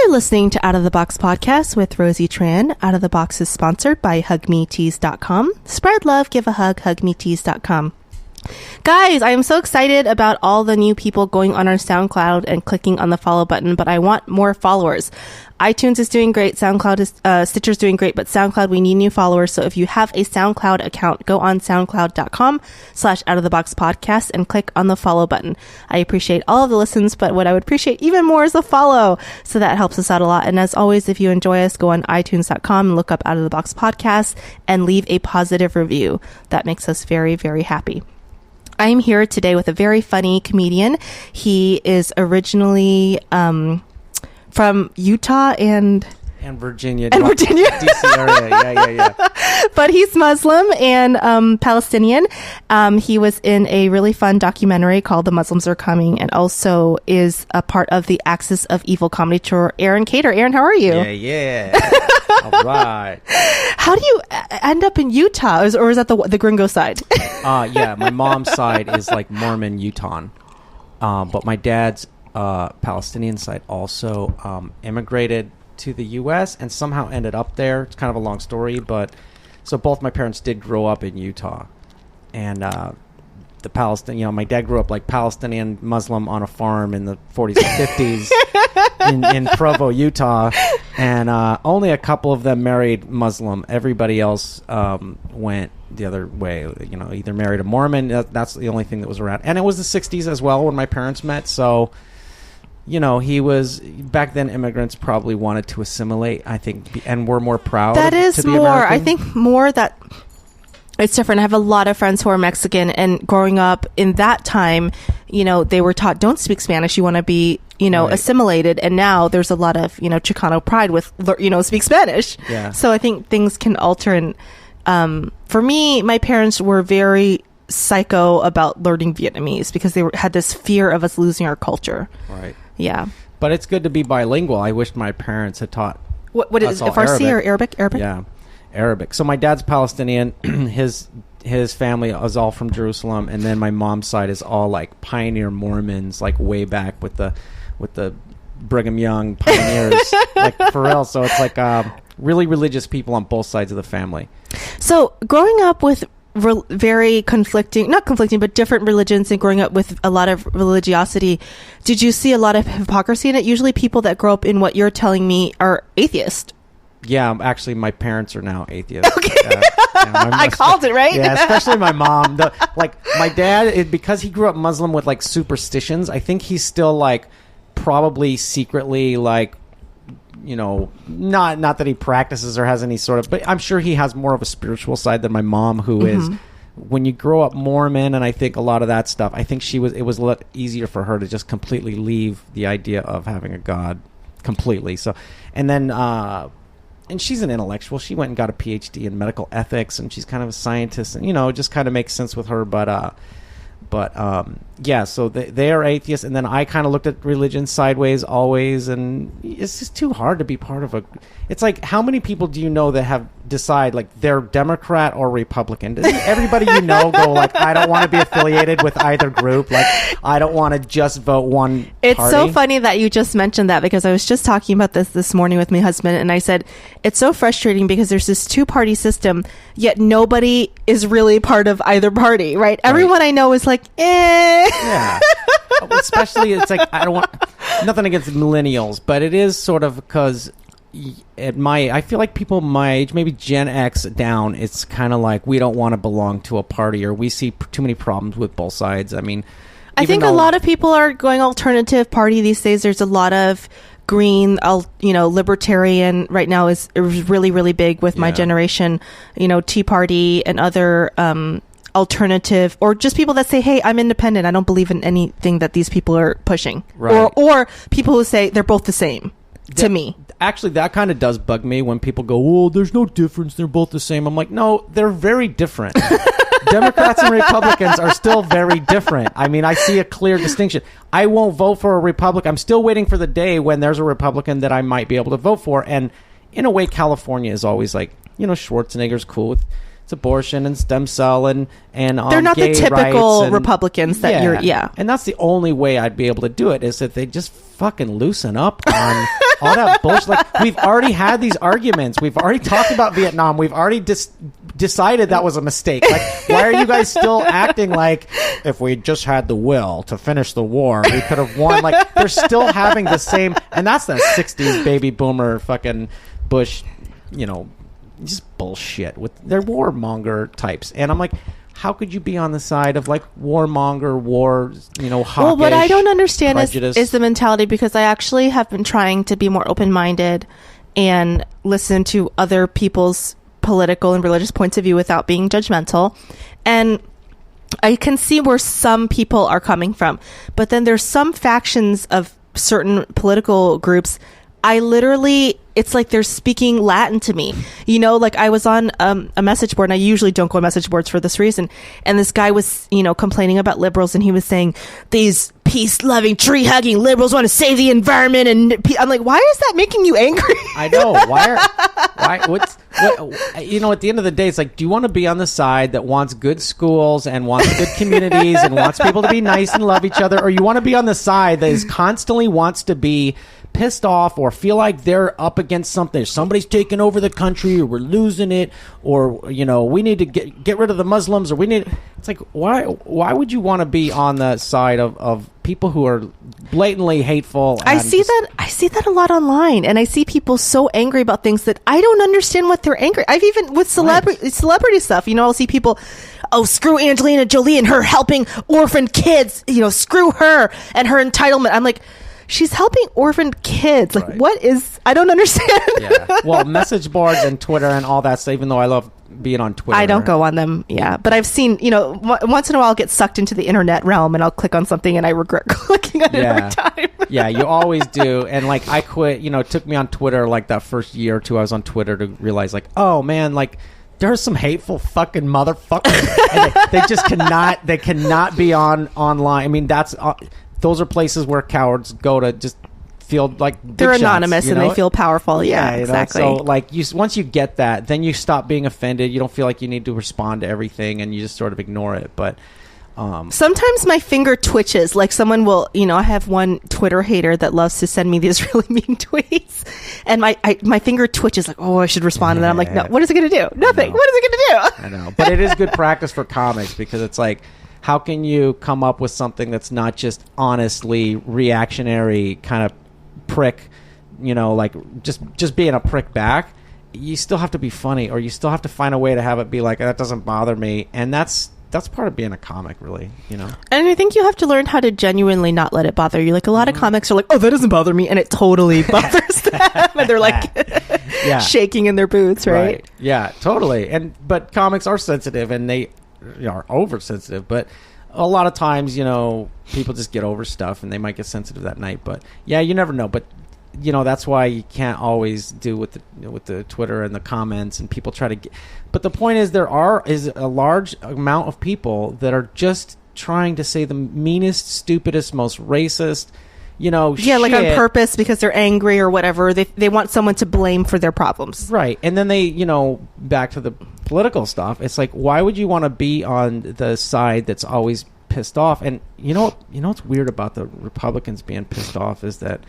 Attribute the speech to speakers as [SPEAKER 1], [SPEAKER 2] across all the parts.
[SPEAKER 1] You're listening to Out of the Box podcast with Rosie Tran. Out of the Box is sponsored by hugmetees.com. Spread love, give a hug, hugmetees.com. Guys, I am so excited about all the new people going on our SoundCloud and clicking on the follow button, but I want more followers. iTunes is doing great. SoundCloud is, Stitcher's doing great, but SoundCloud, we need new followers. So if you have a SoundCloud account, go on soundcloud.com/outoftheboxpodcast and click on the follow button. I appreciate all of the listens, but what I would appreciate even more is a follow. So that helps us out a lot. And as always, if you enjoy us, go on iTunes.com and look up Out of the Box Podcast and leave a positive review. That makes us very, very happy. I'm here today with a very funny comedian. He is originally from Utah and
[SPEAKER 2] Virginia.
[SPEAKER 1] Virginia.
[SPEAKER 2] DC area. Yeah.
[SPEAKER 1] But he's Muslim and Palestinian. He was in a really fun documentary called The Muslims Are Coming, and also is a part of the Axis of Evil comedy tour. Aron Kader. Aron, how are you?
[SPEAKER 2] Yeah. All right.
[SPEAKER 1] How do you end up in Utah? Or is that the gringo side?
[SPEAKER 2] Yeah, my mom's side is like Mormon Utah. But my dad's Palestinian side also immigrated to the U.S. and somehow ended up there. It's kind of a long story, but so both my parents did grow up in Utah. And the Palestinian, my dad grew up like Palestinian Muslim on a farm in the 40s and 50s in Provo, Utah. And only a couple of them married Muslim. Everybody else went the other way, either married a Mormon. That's the only thing that was around. And it was the 60s as well when my parents met. So, he was, back then immigrants probably wanted to assimilate, I think, and were more proud
[SPEAKER 1] that is
[SPEAKER 2] to be
[SPEAKER 1] more,
[SPEAKER 2] American.
[SPEAKER 1] I think more that it's different. I have a lot of friends who are Mexican, and growing up in that time, they were taught, don't speak Spanish. You want to be,
[SPEAKER 2] Right.
[SPEAKER 1] assimilated. And now there's a lot of, Chicano pride with, speak Spanish.
[SPEAKER 2] Yeah.
[SPEAKER 1] So I think things can alter. And for me, my parents were very psycho about learning Vietnamese because they had this fear of us losing our culture.
[SPEAKER 2] Right.
[SPEAKER 1] Yeah.
[SPEAKER 2] But it's good to be bilingual. I wish my parents had taught
[SPEAKER 1] What is it? Farsi or Arabic? Arabic?
[SPEAKER 2] Yeah. Arabic. So my dad's Palestinian. His family is all from Jerusalem, and then my mom's side is all like pioneer Mormons, like way back with the Brigham Young pioneers, like for real. So it's like really religious people on both sides of the family.
[SPEAKER 1] So growing up with very not conflicting, but different religions, and growing up with a lot of religiosity, did you see a lot of hypocrisy in it? Usually people that grow up in what you're telling me are atheist.
[SPEAKER 2] Yeah, actually, my parents are now atheists.
[SPEAKER 1] Okay.
[SPEAKER 2] I
[SPEAKER 1] called it, right?
[SPEAKER 2] Yeah, especially my mom. My dad, because he grew up Muslim with like superstitions, I think he's still like probably secretly like, not that he practices or has any sort of, but I'm sure he has more of a spiritual side than my mom, who is, when you grow up Mormon, and I think a lot of that stuff, I think it was a lot easier for her to just completely leave the idea of having a God completely. So, and then, and she's an intellectual. She went and got a PhD in medical ethics, and she's kind of a scientist, and it just kind of makes sense with her. But yeah, so they are atheists, and then I kind of looked at religion sideways always, and it's just too hard to be part of it's like, how many people do you know that have decide like they're Democrat or Republican? Doesn't everybody go like, I don't want to be affiliated with either group, like I don't want to just vote one
[SPEAKER 1] It's
[SPEAKER 2] party?
[SPEAKER 1] so funny that you just mentioned that, because I was just talking about this morning with my husband, and I said it's so frustrating because there's this two-party system, yet nobody is really part of either party, right? Everyone I know is like,
[SPEAKER 2] Yeah. Especially, it's like, I don't want nothing against millennials, but it is sort of because I feel like people my age, maybe Gen X down, it's kind of like we don't want to belong to a party, or we see too many problems with both sides. I mean,
[SPEAKER 1] I think a lot of people are going alternative party these days. There's a lot of green, libertarian right now is really, really big with my generation, Tea Party and other alternative, or just people that say, hey, I'm independent, I don't believe in anything that these people are pushing,
[SPEAKER 2] right.
[SPEAKER 1] or people who say they're both the same. To me,
[SPEAKER 2] actually, that kind of does bug me when people go, oh, there's no difference, they're both the same. I'm like, no, they're very different. Democrats and Republicans are still very different. I mean, I see a clear distinction. I won't vote for a Republican. I'm still waiting for the day when there's a Republican that I might be able to vote for. And in a way, California is always like, Schwarzenegger's cool with it's abortion and stem cell and
[SPEAKER 1] they're not the typical Republicans that you're.
[SPEAKER 2] And that's the only way I'd be able to do it, is that they just fucking loosen up on all that bullshit. Like, we've already had these arguments. We've already talked about Vietnam. We've already decided that was a mistake. Like, why are you guys still acting like if we just had the will to finish the war, we could have won? Like, they're still having the same, and that's that 60s baby boomer fucking Bush, just bullshit with their warmonger types. And I'm like, how could you be on the side of like warmonger, hawkish,
[SPEAKER 1] well, what I don't understand
[SPEAKER 2] prejudice?
[SPEAKER 1] is the mentality, because I actually have been trying to be more open-minded and listen to other people's political and religious points of view without being judgmental. And I can see where some people are coming from, but then there's some factions of certain political groups. It's like they're speaking Latin to me. Like I was on a message board, and I usually don't go on message boards for this reason. And this guy was, complaining about liberals, and he was saying, these peace-loving, tree-hugging liberals want to save the environment. And I'm like, why is that making you angry?
[SPEAKER 2] I know. At the end of the day, it's like, do you want to be on the side that wants good schools and wants good communities and wants people to be nice and love each other? Or you want to be on the side that is constantly wants to be pissed off or feel like they're up against something, somebody's taking over the country, or we're losing it, or we need to get rid of the Muslims, or it's like, why would you want to be on the side of people who are blatantly hateful?
[SPEAKER 1] I see that a lot online, and I see people so angry about things that I don't understand what they're angry. I've even with celebrity stuff, I'll see people, screw Angelina Jolie and her helping orphan kids, screw her and her entitlement. I'm like, she's helping orphaned kids. Like, right. What is... I don't understand.
[SPEAKER 2] Yeah. Well, message boards and Twitter and all that stuff, even though I love being on Twitter.
[SPEAKER 1] I don't go on them, yeah. But I've seen, once in a while I'll get sucked into the internet realm, and I'll click on something and I regret clicking on it every time.
[SPEAKER 2] Yeah, you always do. And, like, I quit, it took me on Twitter, like, that first year or two I was on Twitter to realize, like, oh, man, like... There's some hateful fucking motherfuckers. And they just cannot be online. I mean, those are places where cowards go to just feel like
[SPEAKER 1] they're anonymous and they feel powerful. Yeah, exactly.
[SPEAKER 2] So like once you get that, then you stop being offended. You don't feel like you need to respond to everything, and you just sort of ignore it. But
[SPEAKER 1] sometimes my finger twitches. Like someone will, I have one Twitter hater that loves to send me these really mean tweets, and my finger twitches like, oh, I should respond. And then I'm like, no, what is it going to do? Nothing. What is it going to do?
[SPEAKER 2] I know, but it is good practice for comics, because it's like, how can you come up with something that's not just honestly reactionary kind of prick, like just being a prick back? You still have to be funny, or you still have to find a way to have it be like, that doesn't bother me. And that's part of being a comic, really, And
[SPEAKER 1] I think you have to learn how to genuinely not let it bother you. Like a lot of comics are like, oh, that doesn't bother me, and it totally bothers them. And they're like shaking in their boots, right?
[SPEAKER 2] Yeah, totally. But comics are sensitive, and they are oversensitive, but a lot of times, people just get over stuff, and they might get sensitive that night. But yeah, you never know. But that's why you can't always do with the Twitter and the comments, and people try to get. But the point is, is a large amount of people that are just trying to say the meanest, stupidest, most racist, shit.
[SPEAKER 1] Like on purpose, because they're angry or whatever. They want someone to blame for their problems,
[SPEAKER 2] right? And then they, back to the political stuff. It's like, why would you want to be on the side that's always pissed off? And what's weird about the Republicans being pissed off is that,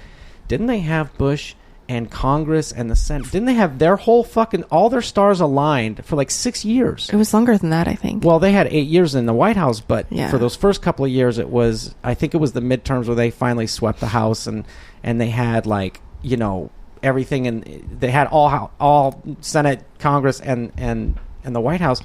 [SPEAKER 2] didn't they have Bush and Congress and the Senate? Didn't they have their whole all their stars aligned for like 6 years?
[SPEAKER 1] It was longer than that, I think.
[SPEAKER 2] Well, they had 8 years in the White House, but for those first couple of years, I think it was the midterms where they finally swept the House, and they had everything, and they had all Senate, Congress, and the White House.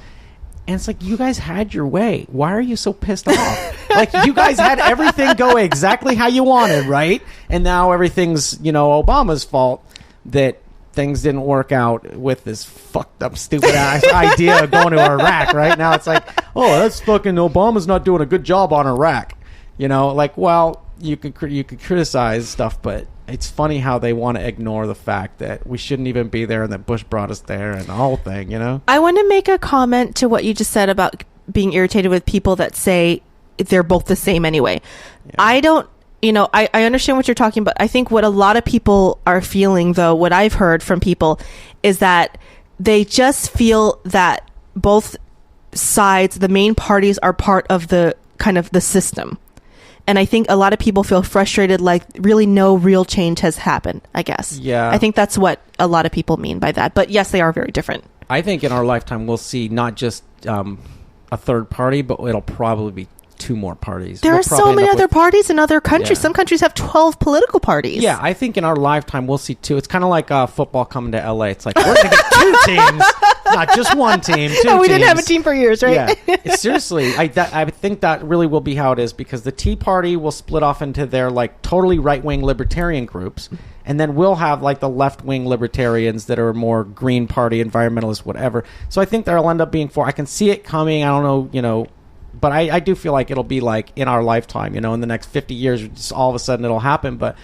[SPEAKER 2] And it's like, you guys had your way. Why are you so pissed off? Like, you guys had everything go exactly how you wanted, right? And now everything's, Obama's fault that things didn't work out with this fucked up, stupid ass idea of going to Iraq, right? Now it's like, oh, that's fucking Obama's not doing a good job on Iraq. Well, you could criticize stuff, but it's funny how they want to ignore the fact that we shouldn't even be there, and that Bush brought us there, and the whole thing,
[SPEAKER 1] I want to make a comment to what you just said about being irritated with people that say they're both the same anyway. Yeah. I don't, I understand what you're talking about. I think what a lot of people are feeling, though, what I've heard from people, is that they just feel that both sides, the main parties, are part of the kind of the system. And I think a lot of people feel frustrated, like really no real change has happened, I guess.
[SPEAKER 2] Yeah.
[SPEAKER 1] I think that's what a lot of people mean by that. But yes, they are very different.
[SPEAKER 2] I think in our lifetime, we'll see not just a third party, but it'll probably be 2 more parties.
[SPEAKER 1] There are so many other parties in other countries.
[SPEAKER 2] Yeah.
[SPEAKER 1] Some countries have 12 political parties.
[SPEAKER 2] Yeah, I think in our lifetime, we'll see 2. It's kind of like football coming to LA. It's like, we're going to get 2 teams, not just 1 team, 2
[SPEAKER 1] No, we
[SPEAKER 2] teams.
[SPEAKER 1] didn't have a team for years, right?
[SPEAKER 2] Yeah. Seriously, I think that really will be how it is, because the Tea Party will split off into their like totally right-wing libertarian groups, and then we'll have like the left-wing libertarians that are more Green Party, environmentalists, whatever. So I think there'll end up being 4. I can see it coming. I don't know, but I do feel like it'll be like in our lifetime, in the next 50 years, just all of a sudden it'll happen. But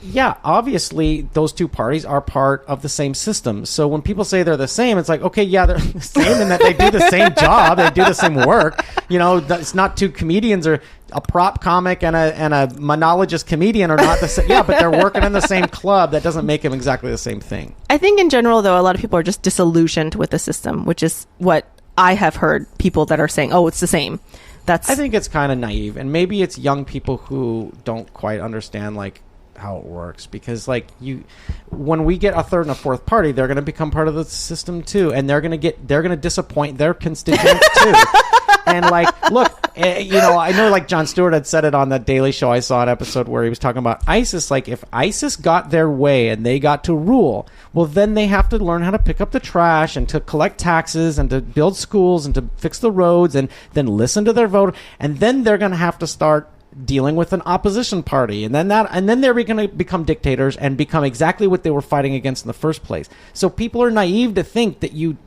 [SPEAKER 2] yeah, obviously those 2 parties are part of the same system. So when people say they're the same, it's like, okay, yeah, they're the same in that they do the same job, they do the same work. It's not 2 comedians, or a prop comic and a monologist comedian are not the same. Yeah, but they're working in the same club. That doesn't make them exactly the same thing.
[SPEAKER 1] I think in general, though, a lot of people are just disillusioned with the system, which is what I have heard people that are saying, oh, it's the same. I
[SPEAKER 2] think it's kind of naive, and maybe it's young people who don't quite understand like how it works, because like when we get a third and a fourth party, they're going to become part of the system too, and they're going to disappoint their constituents too. And like, look, I know like Jon Stewart had said it on the Daily Show. I saw an episode where he was talking about ISIS. Like, if ISIS got their way and they got to rule, well, then they have to learn how to pick up the trash and to collect taxes and to build schools and to fix the roads and then listen to their vote. And then they're going to have to start dealing with an opposition party, and then they're going to become dictators and become exactly what they were fighting against in the first place. So people are naive to think that you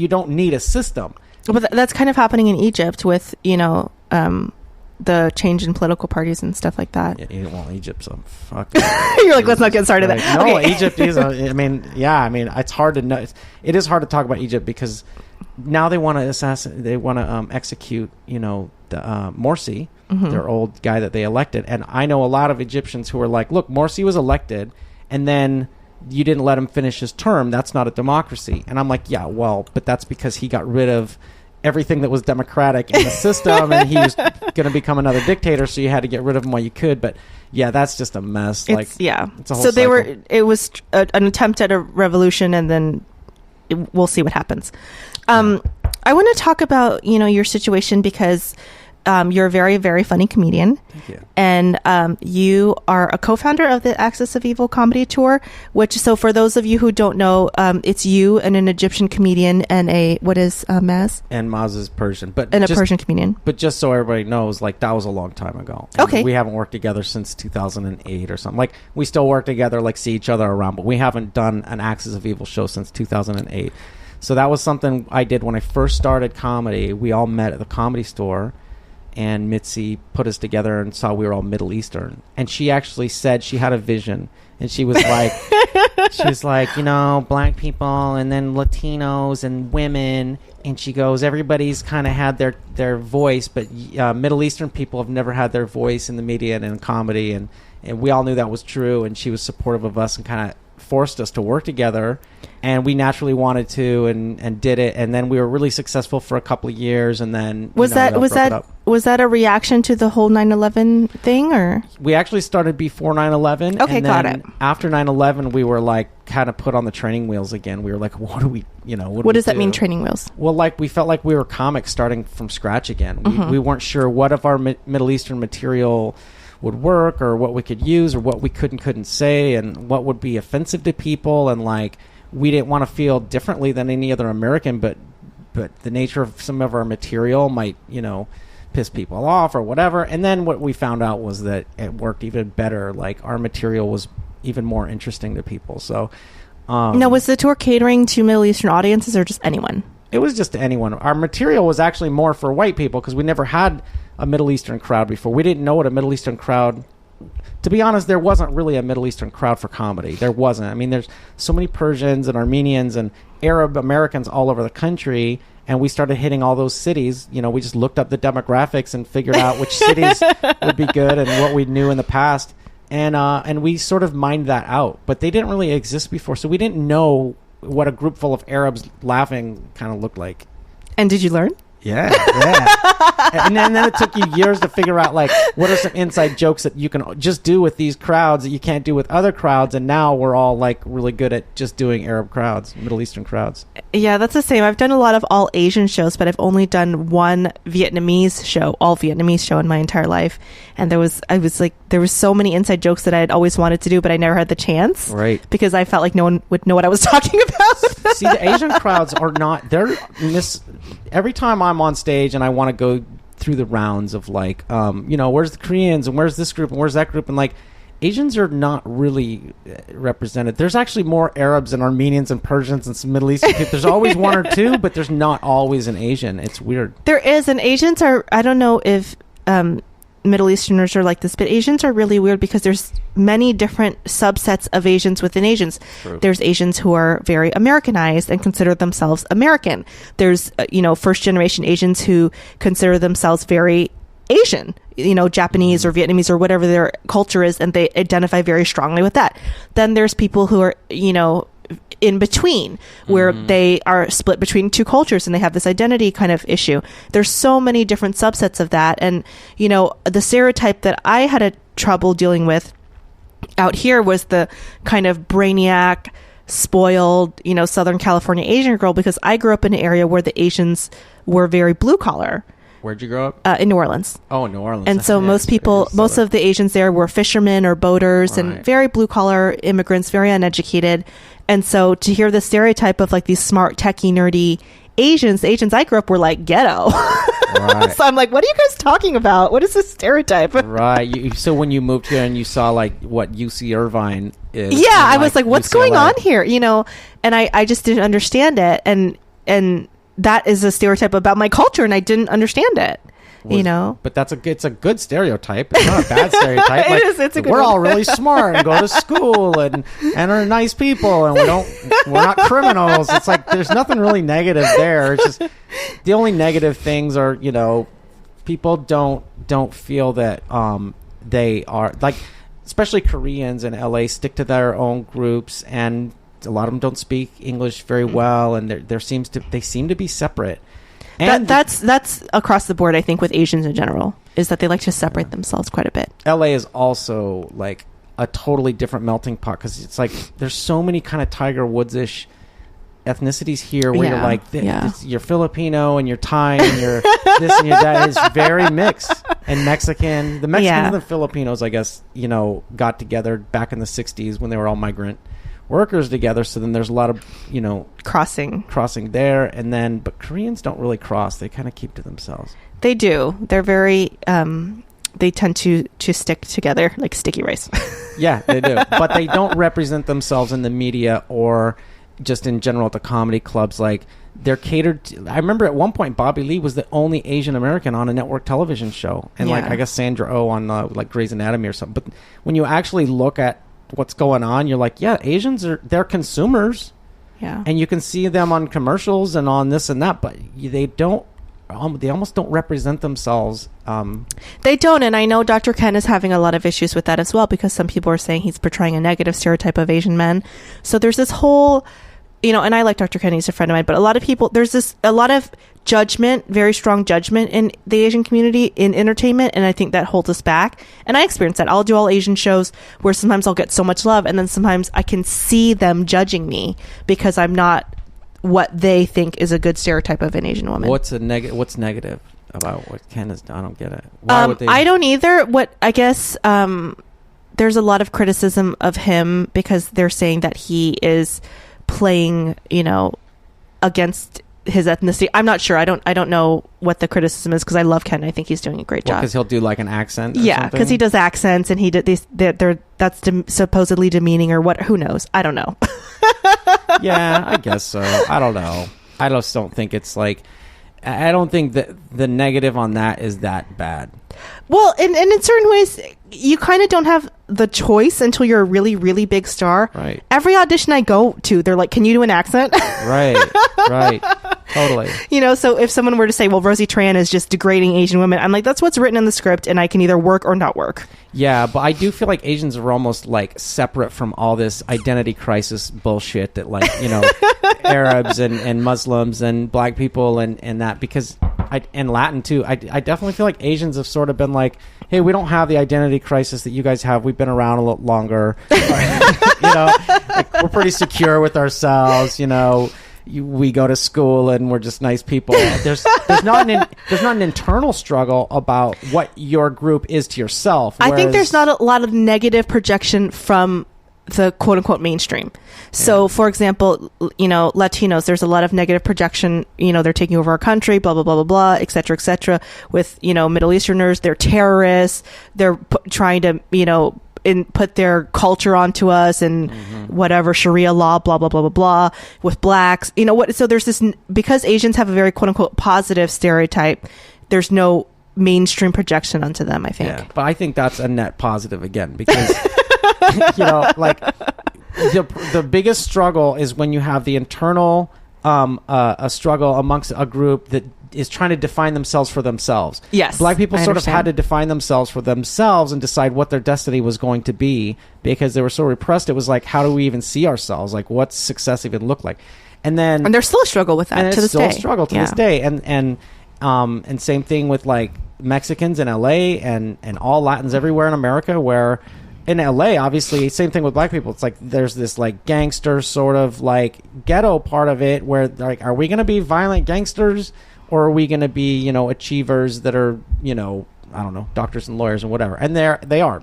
[SPEAKER 2] don't need a system.
[SPEAKER 1] But that's kind of happening in Egypt with the change in political parties and stuff like that.
[SPEAKER 2] Yeah, well, Egypt's a fuck.
[SPEAKER 1] You're like, let's not get started.
[SPEAKER 2] No, okay. Egypt is. It's hard to know. It is hard to talk about Egypt because now they want to assassinate. They want to execute. Morsi, their old guy that they elected. And I know a lot of Egyptians who are like, look, Morsi was elected, and then you didn't let him finish his term. That's not a democracy. And I'm like, yeah, well, but that's because he got rid of everything that was democratic in the system, and he was going to become another dictator, so you had to get rid of him while you could. But yeah, that's just a mess. It's a whole
[SPEAKER 1] so they
[SPEAKER 2] cycle.
[SPEAKER 1] It was an attempt at a revolution, and then we'll see what happens. I want to talk about your situation, because you're a very, very funny comedian.
[SPEAKER 2] Thank you.
[SPEAKER 1] And you are a co-founder of the Axis of Evil comedy tour, so for those of you who don't know, it's you and an Egyptian comedian and Maz?
[SPEAKER 2] And Maz is Persian.
[SPEAKER 1] And a Persian comedian.
[SPEAKER 2] But just so everybody knows, like, that was a long time ago.
[SPEAKER 1] Okay.
[SPEAKER 2] We haven't worked together since 2008 or something. Like, we still work together, like, see each other around, but we haven't done an Axis of Evil show since 2008. So that was something I did when I first started comedy. We all met at the Comedy Store, and Mitzi put us together and saw we were all Middle Eastern. And she actually said she had a vision. And she was like, black people and then Latinos and women. And she goes, everybody's kind of had their voice, but Middle Eastern people have never had their voice in the media and in comedy. And we all knew that was true. And she was supportive of us and kind of forced us to work together. And we naturally wanted to and did it. And then we were really successful for a couple of years. And then
[SPEAKER 1] was that a reaction to the whole 9/11 thing, or?
[SPEAKER 2] We actually started before 9/11.
[SPEAKER 1] Okay,
[SPEAKER 2] and
[SPEAKER 1] got
[SPEAKER 2] then
[SPEAKER 1] it.
[SPEAKER 2] After 9/11, we were like kind of put on the training wheels again. We were like, what do we,
[SPEAKER 1] what does that mean, training wheels?
[SPEAKER 2] Well, like we felt like we were comics starting from scratch again. We weren't sure what of our Middle Eastern material would work, or what we could use, or what we couldn't say, and what would be offensive to people. And like, we didn't want to feel differently than any other American, but the nature of some of our material might, piss people off or whatever. And then what we found out was that it worked even better. Like, our material was even more interesting to people. So
[SPEAKER 1] now, was the tour catering to Middle Eastern audiences or just anyone?
[SPEAKER 2] It was just anyone. Our material was actually more for white people, because we never had a Middle Eastern crowd before. We didn't know what a Middle Eastern crowd... To be honest, there wasn't really a Middle Eastern crowd for comedy. There wasn't. I mean, there's so many Persians and Armenians and Arab Americans all over the country, and we started hitting all those cities. We just looked up the demographics and figured out which cities would be good and what we knew in the past, and we sort of mined that out. But they didn't really exist before, so we didn't know what a group full of Arabs laughing kind of looked like.
[SPEAKER 1] And did you learn?
[SPEAKER 2] Yeah. And then it took you years to figure out, like, what are some inside jokes that you can just do with these crowds that you can't do with other crowds. And now we're all, like, really good at just doing Arab crowds, Middle Eastern crowds.
[SPEAKER 1] Yeah, that's the same. I've done a lot of all Asian shows, but I've only done one Vietnamese show, all Vietnamese show in my entire life. And there was so many inside jokes that I had always wanted to do, but I never had the chance.
[SPEAKER 2] Right.
[SPEAKER 1] Because I felt like no one would know what I was talking about.
[SPEAKER 2] See, the Asian crowds are not, every time I'm on stage and I want to go through the rounds of, like, where's the Koreans and where's this group and where's that group, and, like, Asians are not really represented. There's actually more Arabs and Armenians and Persians and some Middle Eastern people. There's always one or two, but there's not always an Asian. It's weird. There
[SPEAKER 1] is, and Asians are, I don't know if Middle Easterners are like this, but Asians are really weird because there's many different subsets of Asians within Asians.
[SPEAKER 2] True.
[SPEAKER 1] There's Asians who are very Americanized and consider themselves American. There's, first generation Asians who consider themselves very Asian, Japanese or Vietnamese or whatever their culture is, and they identify very strongly with that. Then there's people who are, in between, where they are split between two cultures and they have this identity kind of issue. There's so many different subsets of that. And, the stereotype that I had a trouble dealing with out here was the kind of brainiac, spoiled, Southern California Asian girl, because I grew up in an area where the Asians were very blue collar.
[SPEAKER 2] Where'd you grow up?
[SPEAKER 1] In New Orleans.
[SPEAKER 2] Oh, New Orleans.
[SPEAKER 1] And so most of the Asians there were fishermen or boaters, and very blue collar immigrants, very uneducated. And so to hear the stereotype of, like, these smart, techie, nerdy Asians, the Asians I grew up were like ghetto. Right. So I'm like, what are you guys talking about? What is this stereotype?
[SPEAKER 2] Right. So when you moved here and you saw, like, what UC Irvine is.
[SPEAKER 1] Yeah, I was like, what's going on here? And I just didn't understand it. And that is a stereotype about my culture, and I didn't understand it. But
[SPEAKER 2] it's a good stereotype. It's not a bad stereotype. Like,
[SPEAKER 1] it's a good
[SPEAKER 2] we're
[SPEAKER 1] one.
[SPEAKER 2] all really smart and go to school and are nice people, and we're not criminals. It's like there's nothing really negative there. It's just the only negative things are, people don't feel that they are, like, especially Koreans in LA stick to their own groups, and a lot of them don't speak English very well, and they seem to be separate. And
[SPEAKER 1] that's across the board, I think, with Asians in general, is that they like to separate themselves quite a bit.
[SPEAKER 2] LA is also, like, a totally different melting pot, because it's like there's so many kind of Tiger Woods-ish ethnicities here where you're like, you're Filipino and you're Thai and you're this and you're that. It's very mixed. And Mexican. The Mexicans and the Filipinos, I guess, got together back in the 60s when they were all migrant workers together. So then there's a lot of, crossing there. And then, but Koreans don't really cross. They kind of keep to themselves.
[SPEAKER 1] They do. They're very, they tend to stick together like sticky rice.
[SPEAKER 2] Yeah, they do. But they don't represent themselves in the media or just in general at the comedy clubs. Like, they're catered to. I remember at one point Bobby Lee was the only Asian American on a network television show. And like, I guess Sandra Oh on like Grey's Anatomy or something. But when you actually look at what's going on, you're like, yeah, they're consumers.
[SPEAKER 1] Yeah.
[SPEAKER 2] And you can see them on commercials and on this and that, but they almost don't represent themselves.
[SPEAKER 1] They don't, and I know Dr. Ken is having a lot of issues with that as well, because some people are saying he's portraying a negative stereotype of Asian men. So there's this whole, and I like Dr. Ken, he's a friend of mine, but a lot of people, there's a lot of judgment, very strong judgment in the Asian community in entertainment, and I think that holds us back. And I experience that. I'll do all Asian shows where sometimes I'll get so much love, and then sometimes I can see them judging me because I'm not what they think is a good stereotype of an Asian woman.
[SPEAKER 2] What's negative about what Ken has done? I don't get it. Why would they?
[SPEAKER 1] I don't either. I guess there's a lot of criticism of him because they're saying that he is playing, against his ethnicity. I'm not sure. I don't know what the criticism is, because I love Ken. I think he's doing a great job.
[SPEAKER 2] Because he'll do like an accent.
[SPEAKER 1] Yeah, because he does accents, and that's supposedly demeaning or what? Who knows? I don't know.
[SPEAKER 2] Yeah, I guess so. I don't know. I just don't think it's like. I don't think that the negative on that is that bad.
[SPEAKER 1] Well, and in certain ways, you kind of don't have the choice until you're a really, really big star.
[SPEAKER 2] Right.
[SPEAKER 1] Every audition I go to, they're like, can you do an accent?
[SPEAKER 2] Right. Totally.
[SPEAKER 1] So if someone were to say, well, Rosie Tran is just degrading Asian women, I'm like, that's what's written in the script, and I can either work or not work.
[SPEAKER 2] Yeah, but I do feel like Asians are almost like separate from all this identity crisis bullshit that, like, Arabs and Muslims and black people and that, because and Latin too. I definitely feel like Asians have sort of been like, hey, we don't have the identity crisis that you guys have. We've been around a little longer. Like, we're pretty secure with ourselves. We go to school and we're just nice people. There's not an internal struggle about what your group is to yourself.
[SPEAKER 1] I think there's not a lot of negative projection from the quote unquote mainstream. So for example, Latinos, there's a lot of negative projection, they're taking over our country, blah, blah, blah, blah, blah, et cetera, with, Middle Easterners, they're terrorists, they're trying to, put their culture onto us and whatever Sharia law, blah, blah, blah, blah, blah, with blacks, so there's this, because Asians have a very quote unquote positive stereotype, there's no mainstream projection onto them, I think.
[SPEAKER 2] Yeah, but I think that's a net positive again, because like the biggest struggle is when you have the internal a struggle amongst a group that is trying to define themselves for themselves.
[SPEAKER 1] Yes,
[SPEAKER 2] Black people sort of had to define themselves for themselves and decide what their destiny was going to be, because they were so repressed. It was like, how do we even see ourselves? Like, what's success even look like? And there's still a struggle with that
[SPEAKER 1] to this day.
[SPEAKER 2] Still a struggle to this day. And same thing with like Mexicans in LA and all Latins everywhere in America, where in LA, obviously, same thing with Black people. It's like there's this like gangster sort of like ghetto part of it where like, are we going to be violent gangsters, or are we going to be, achievers that are, I don't know, doctors and lawyers and whatever? And they are,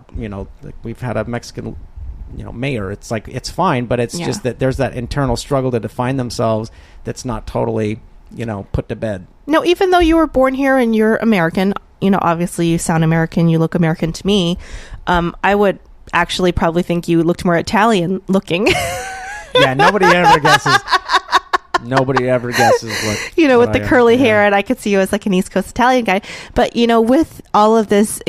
[SPEAKER 2] like we've had a Mexican, mayor. It's like, it's fine, but it's just that there's that internal struggle to define themselves that's not totally, put to bed.
[SPEAKER 1] No, even though you were born here and you're American, obviously you sound American, you look American to me. I would actually probably think you looked more Italian looking.
[SPEAKER 2] Yeah, nobody ever guesses. Nobody ever guesses what
[SPEAKER 1] with the curly hair, and I could see you as like an East Coast Italian guy. But with all of this,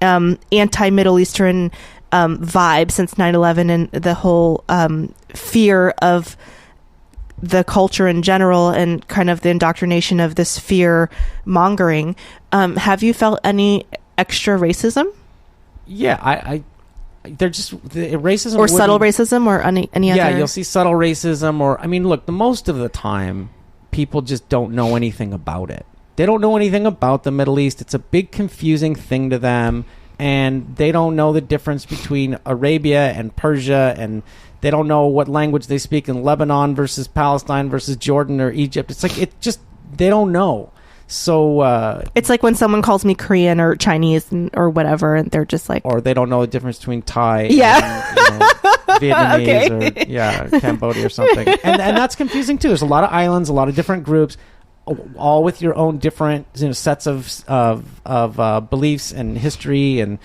[SPEAKER 1] anti-Middle Eastern vibe since 9/11 and the whole fear of the culture in general and kind of the indoctrination of this fear mongering, have you felt any extra racism?
[SPEAKER 2] Yeah, they're just the racism
[SPEAKER 1] or subtle racism or any other.
[SPEAKER 2] Yeah, you'll see subtle racism, or look, most of the time people just don't know anything about it. They don't know anything about the Middle East. It's a big confusing thing to them, and they don't know the difference between Arabia and Persia, and they don't know what language they speak in Lebanon versus Palestine versus Jordan or Egypt. It's like they don't know. So
[SPEAKER 1] it's like when someone calls me Korean or Chinese or whatever, and they're just like,
[SPEAKER 2] or they don't know the difference between Thai, and, Vietnamese, or Cambodia or something, and that's confusing too. There's a lot of islands, a lot of different groups, all with your own different sets of beliefs and history, and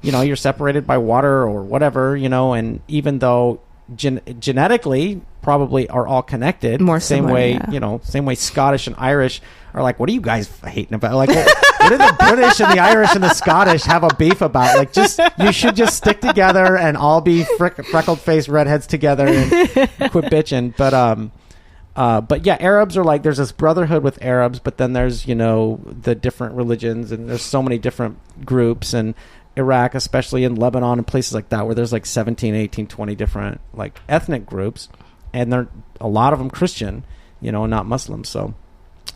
[SPEAKER 2] you're separated by water or whatever, and even though genetically probably are all connected,
[SPEAKER 1] more
[SPEAKER 2] same
[SPEAKER 1] similar,
[SPEAKER 2] way same way Scottish and Irish are like, what are you guys hating about? Like, what do the British and the Irish and the Scottish have a beef about? Like, you should just stick together and all be freckled faced redheads together and quit bitching. But yeah, Arabs are like, there's this brotherhood with Arabs, but then there's the different religions, and there's so many different groups, and Iraq, especially in Lebanon and places like that, where there's like 17, 18, 20 different like ethnic groups, and they're a lot of them Christian, not Muslim. So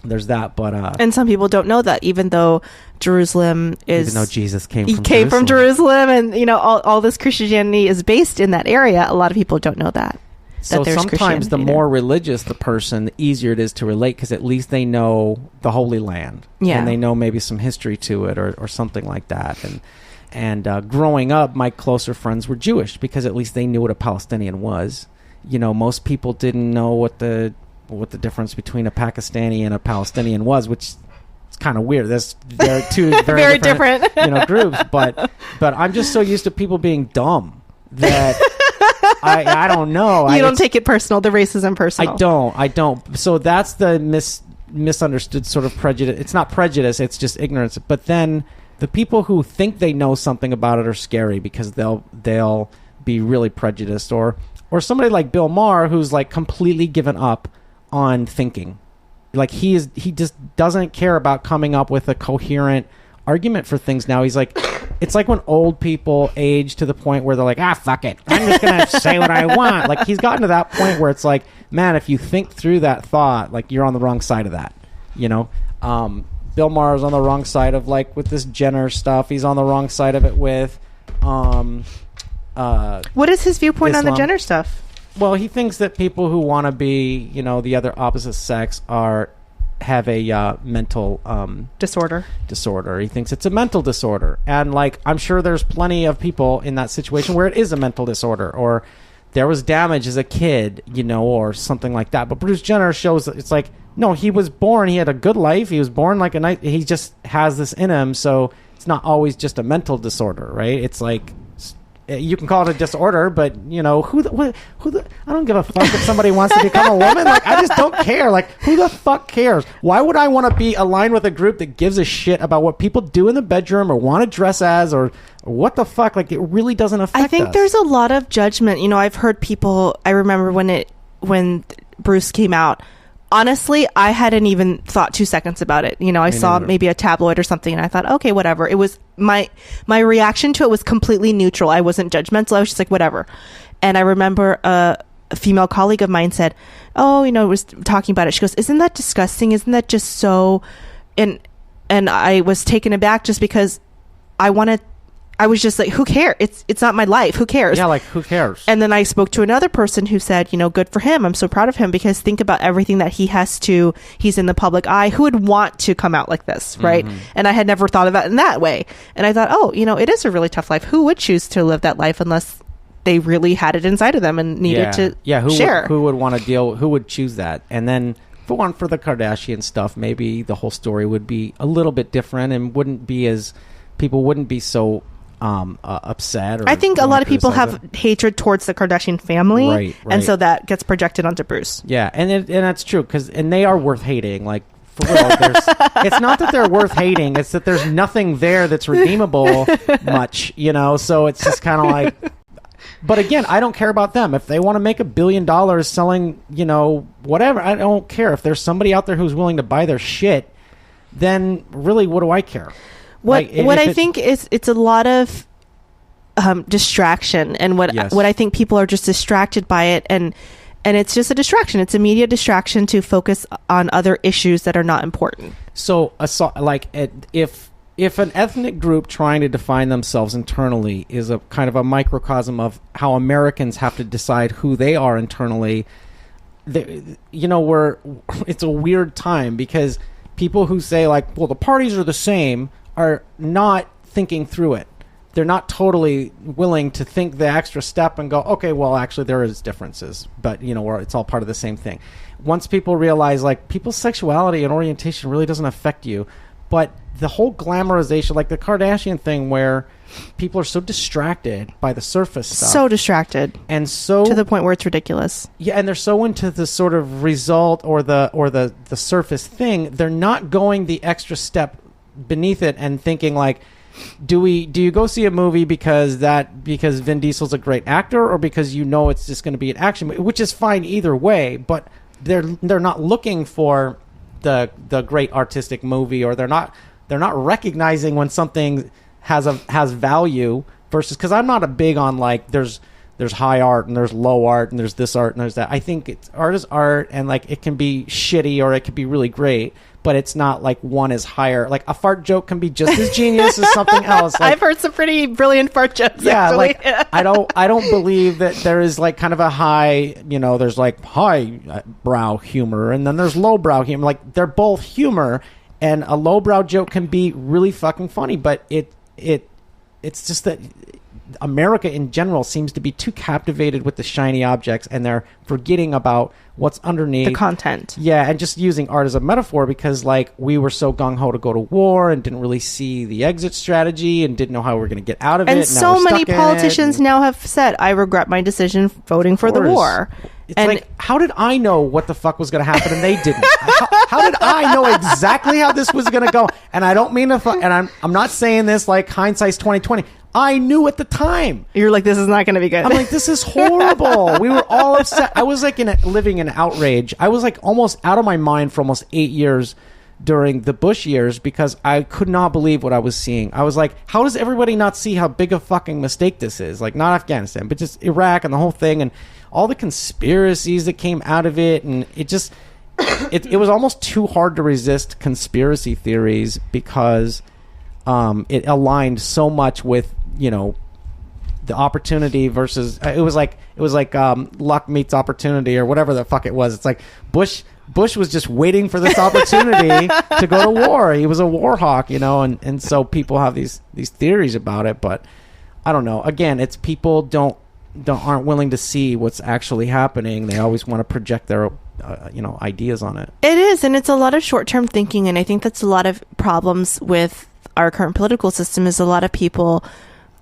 [SPEAKER 2] there's that. But
[SPEAKER 1] and some people don't know that, even though Jerusalem is,
[SPEAKER 2] even though Jesus came
[SPEAKER 1] from Jerusalem, and all this Christianity is based in that area. A lot of people don't know that.
[SPEAKER 2] So sometimes the more religious the person, the easier it is to relate, because at least they know the Holy Land, and they know maybe some history to it or something like that. And growing up, my closer friends were Jewish, because at least they knew what a Palestinian was. Most people didn't know what the difference between a Pakistani and a Palestinian was, which is kind of weird. They're two very different groups. But I'm just so used to people being dumb that I don't know.
[SPEAKER 1] You don't take it personal, the racism personal.
[SPEAKER 2] I don't. So that's the misunderstood sort of prejudice. It's not prejudice, it's just ignorance. But then the people who think they know something about it are scary, because they'll be really prejudiced, or somebody like Bill Maher, who's like completely given up on thinking. Like he just doesn't care about coming up with a coherent argument for things now. He's like, it's like when old people age to the point where they're like, fuck it, I'm just gonna say what I want. Like, he's gotten to that point where it's like, man, if you think through that thought, like, you're on the wrong side of that, Bill Maher's on the wrong side of, like, with this Jenner stuff. He's on the wrong side of it with
[SPEAKER 1] what is his viewpoint
[SPEAKER 2] Islam.
[SPEAKER 1] on the Jenner stuff?
[SPEAKER 2] Well, he thinks that people who want to be, you know, the other opposite sex have a mental
[SPEAKER 1] disorder.
[SPEAKER 2] He thinks it's a mental disorder. And, like, I'm sure there's plenty of people in that situation where it is a mental disorder, or there was damage as a kid, you know, or something like that. But Bruce Jenner shows that it's like, no, he was born, he had a good life, he was born like a nice, he just has this in him, so it's not always just a mental disorder, right? It's like, you can call it a disorder, but, you know, I don't give a fuck if somebody wants to become a woman. Like, I just don't care. Like, who the fuck cares? Why would I want to be aligned with a group that gives a shit about what people do in the bedroom or want to dress as, or what the fuck? Like, it really doesn't affect us.
[SPEAKER 1] I think there's a lot of judgment. You know, I've heard people, I remember when Bruce came out, honestly, I hadn't even thought 2 seconds about it. You know, I saw maybe a tabloid or something, and I thought, okay, whatever. It was my reaction to it was completely neutral. I wasn't judgmental. I was just like, whatever. And I remember a female colleague of mine said, oh, you know, was talking about it. She goes, isn't that disgusting? Isn't that just so? And I was taken aback just because I was just like, who cares? It's not my life. Who cares?
[SPEAKER 2] Yeah, like, who cares?
[SPEAKER 1] And then I spoke to another person who said, you know, good for him. I'm so proud of him, because think about everything that he's in the public eye. Who would want to come out like this, right? Mm-hmm. And I had never thought of that in that way. And I thought, oh, you know, it is a really tough life. Who would choose to live that life unless they really had it inside of them and needed to share?
[SPEAKER 2] Who would want to deal? Who would choose that? And then for the Kardashian stuff, maybe the whole story would be a little bit different and people wouldn't be so upset. Or
[SPEAKER 1] I think a lot of people have hatred towards the Kardashian family,
[SPEAKER 2] right.
[SPEAKER 1] And so that gets projected onto Bruce.
[SPEAKER 2] Yeah, and that's true, and they are worth hating. Like, for real, it's not that they're worth hating; it's that there's nothing there that's redeemable much, you know. So it's just kind of like. But again, I don't care about them. If they want to make $1 billion selling, you know, whatever, I don't care. If there's somebody out there who's willing to buy their shit, then really, what do I care?
[SPEAKER 1] What I think is it's a lot of distraction, and what I think people are just distracted by it, and it's just a distraction. It's a media distraction to focus on other issues that are not important.
[SPEAKER 2] So, like, if an ethnic group trying to define themselves internally is a kind of a microcosm of how Americans have to decide who they are internally, you know, it's a weird time, because people who say, like, well, the parties are the same are not thinking through it. They're not totally willing to think the extra step and go, okay, well, actually there is differences, but, you know, it's all part of the same thing. Once people realize, like, people's sexuality and orientation really doesn't affect you, but the whole glamorization, like the Kardashian thing, where people are so distracted by the surface stuff.
[SPEAKER 1] So distracted.
[SPEAKER 2] And so
[SPEAKER 1] to the point where it's ridiculous.
[SPEAKER 2] Yeah, and they're so into the sort of result or the surface thing, they're not going the extra step beneath it and thinking, like, do you go see a movie because Vin Diesel's a great actor, or because you know it's just going to be an action movie, which is fine either way, but they're not looking for the great artistic movie, or they're not recognizing when something has value versus, because I'm not a big on, like, there's high art and there's low art and there's this art and there's that. I think art is art, and, like, it can be shitty or it can be really great, but it's not like one is higher. Like, a fart joke can be just as genius as something else. Like,
[SPEAKER 1] I've heard some pretty brilliant fart jokes.
[SPEAKER 2] Yeah,
[SPEAKER 1] actually.
[SPEAKER 2] like I don't believe that there is, like, kind of a high, you know, there's, like, high brow humor and then there's low brow humor. Like, they're both humor, and a low brow joke can be really fucking funny, but it's just that America in general seems to be too captivated with the shiny objects, and they're forgetting about what's underneath.
[SPEAKER 1] The content.
[SPEAKER 2] Yeah, and just using art as a metaphor, because, like, we were so gung-ho to go to war and didn't really see the exit strategy and didn't know how we were going to get out of it.
[SPEAKER 1] And so many politicians now have said, I regret my decision voting for the war.
[SPEAKER 2] It's like, how did I know what the fuck was going to happen and they didn't? How did I know exactly how this was going to go? And I don't mean to and I'm not saying this like hindsight's 2020. I knew at the time.
[SPEAKER 1] You're like, this is not going to be good.
[SPEAKER 2] I'm like, this is horrible. We were all upset. I was like living in outrage. I was like almost out of my mind for almost 8 years during the Bush years, because I could not believe what I was seeing. I was like, how does everybody not see how big a fucking mistake this is? Like, not Afghanistan, but just Iraq and the whole thing, and all the conspiracies that came out of it. And it just, it was almost too hard to resist conspiracy theories because it aligned so much with, the opportunity versus it was like luck meets opportunity or whatever the fuck it was. It's like Bush was just waiting for this opportunity to go to war. He was a war hawk, and so people have these theories about it, but I don't know. Again, it's people aren't willing to see what's actually happening. They always want to project their ideas on it.
[SPEAKER 1] It is, and it's a lot of short-term thinking, and I think that's a lot of problems with our current political system. Is a lot of people,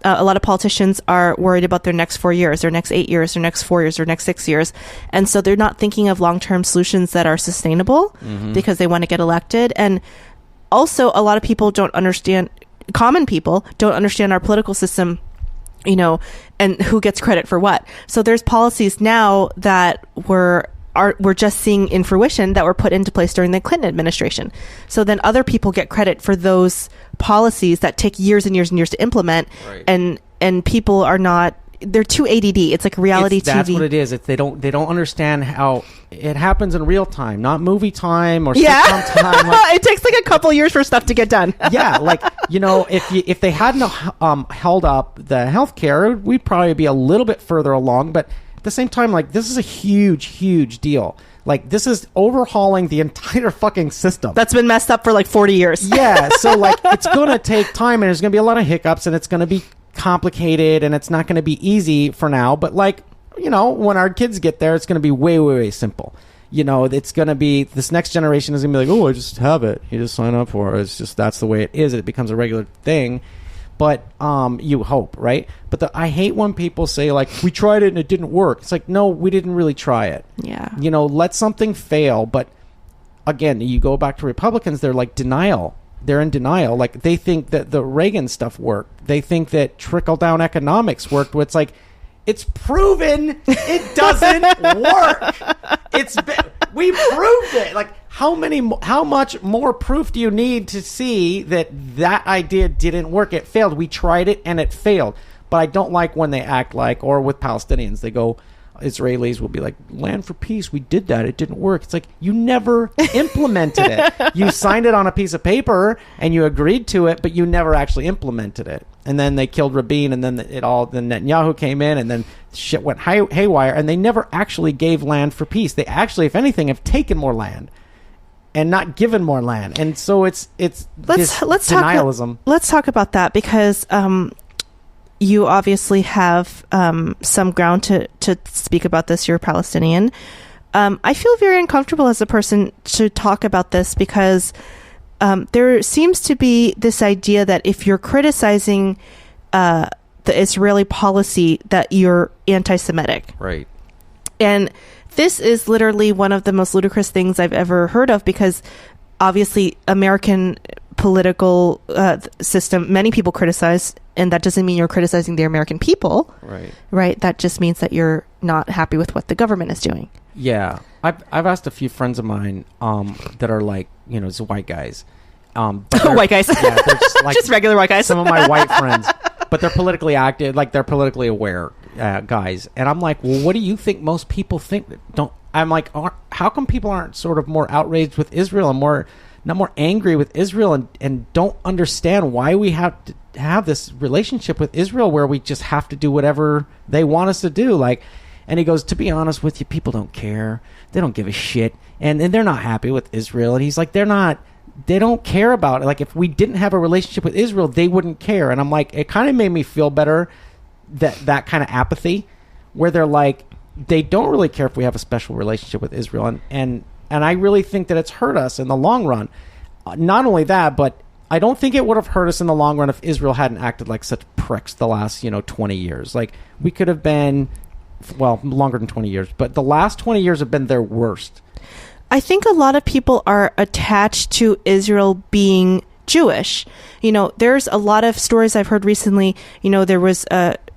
[SPEAKER 1] a lot of politicians are worried about their next 4 years, their next 8 years, their next 4 years, their next 6 years, and so they're not thinking of long-term solutions that are sustainable because they want to get elected. And also, a lot of people don't understand. Common people don't understand our political system, and who gets credit for what. So there's policies now that we're just seeing in fruition that were put into place during the Clinton administration. So then other people get credit for those policies that take years and years and years to implement.
[SPEAKER 2] Right.
[SPEAKER 1] And people are not, they're too ADD. It's like reality TV.
[SPEAKER 2] That's what it is. They don't understand how it happens in real time, not movie time or sitcom time. Like,
[SPEAKER 1] it takes like a couple years for stuff to get done.
[SPEAKER 2] Yeah, like if they hadn't held up the healthcare, we'd probably be a little bit further along. But at the same time, like, this is a huge deal. Like, this is overhauling the entire fucking system
[SPEAKER 1] that's been messed up for like 40 years.
[SPEAKER 2] Yeah, so like it's gonna take time, and there's gonna be a lot of hiccups, and it's gonna be complicated, and it's not gonna be easy for now. But like, when our kids get there, it's gonna be way simple. It's gonna be, this next generation is gonna be like, oh, I just have it. You just sign up for it. It's just, that's the way it is. It becomes a regular thing. But you hope, right? But I hate when people say, like, we tried it and it didn't work. It's like, no, we didn't really try it.
[SPEAKER 1] Yeah.
[SPEAKER 2] Let something fail. But again, you go back to Republicans, they're like denial. They're in denial. Like, they think that the Reagan stuff worked. They think that trickle-down economics worked. Where it's like, it's proven it doesn't work. We proved it. Like, how much more proof do you need to see that idea didn't work? It failed. We tried it and it failed. But I don't like when they act like, or with Palestinians, they go, Israelis will be like, land for peace, we did that, it didn't work. It's like, you never implemented it. You signed it on a piece of paper and you agreed to it, but you never actually implemented it. And then they killed Rabin, and then then Netanyahu came in, and then shit went haywire, and they never actually gave land for peace. They actually, if anything, have taken more land and not given more land. And so it's denialism.
[SPEAKER 1] Let's talk about that, because you obviously have some ground to speak about this. You're Palestinian. I feel very uncomfortable as a person to talk about this, because there seems to be this idea that if you're criticizing the Israeli policy, that you're anti-Semitic.
[SPEAKER 2] Right.
[SPEAKER 1] And this is literally one of the most ludicrous things I've ever heard of, because obviously American political system, many people criticize, and that doesn't mean you're criticizing the American people. Right. That just means that you're not happy with what the government is doing.
[SPEAKER 2] Yeah. I've asked a few friends of mine that are like, it's white guys.
[SPEAKER 1] White guys. Yeah, they're just, like, just regular white guys.
[SPEAKER 2] Some of my white friends. But they're politically active, like they're politically aware guys. And I'm like, well, what do you think most people think? I'm like, how come people aren't sort of more outraged with Israel and not more angry with Israel, and don't understand why we have to have this relationship with Israel where we just have to do whatever they want us to do? Like, and he goes, to be honest with you, people don't care. They don't give a shit. And they're not happy with Israel. And he's like, they don't care about it. Like, if we didn't have a relationship with Israel, they wouldn't care. And I'm like, it kind of made me feel better, that kind of apathy, where they're like, they don't really care if we have a special relationship with Israel. And I really think that it's hurt us in the long run. Not only that, but I don't think it would have hurt us in the long run if Israel hadn't acted like such pricks the last, 20 years. Like, we could have been, well, longer than 20 years, but the last 20 years have been their worst.
[SPEAKER 1] I think a lot of people are attached to Israel being Jewish. There's a lot of stories I've heard recently. There was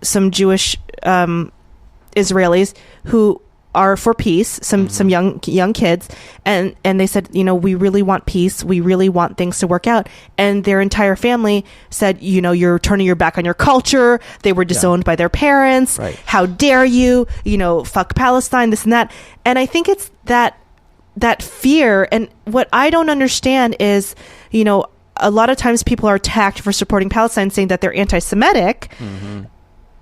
[SPEAKER 1] some Jewish Israelis who are for peace, some young kids, and they said, we really want peace, we really want things to work out, and their entire family said, you're turning your back on your culture. They were disowned by their parents.
[SPEAKER 2] Right.
[SPEAKER 1] How dare you? Fuck Palestine, this and that. And I think it's that that fear. And what I don't understand is, you know, a lot of times people are attacked for supporting Palestine, saying that they're anti-Semitic.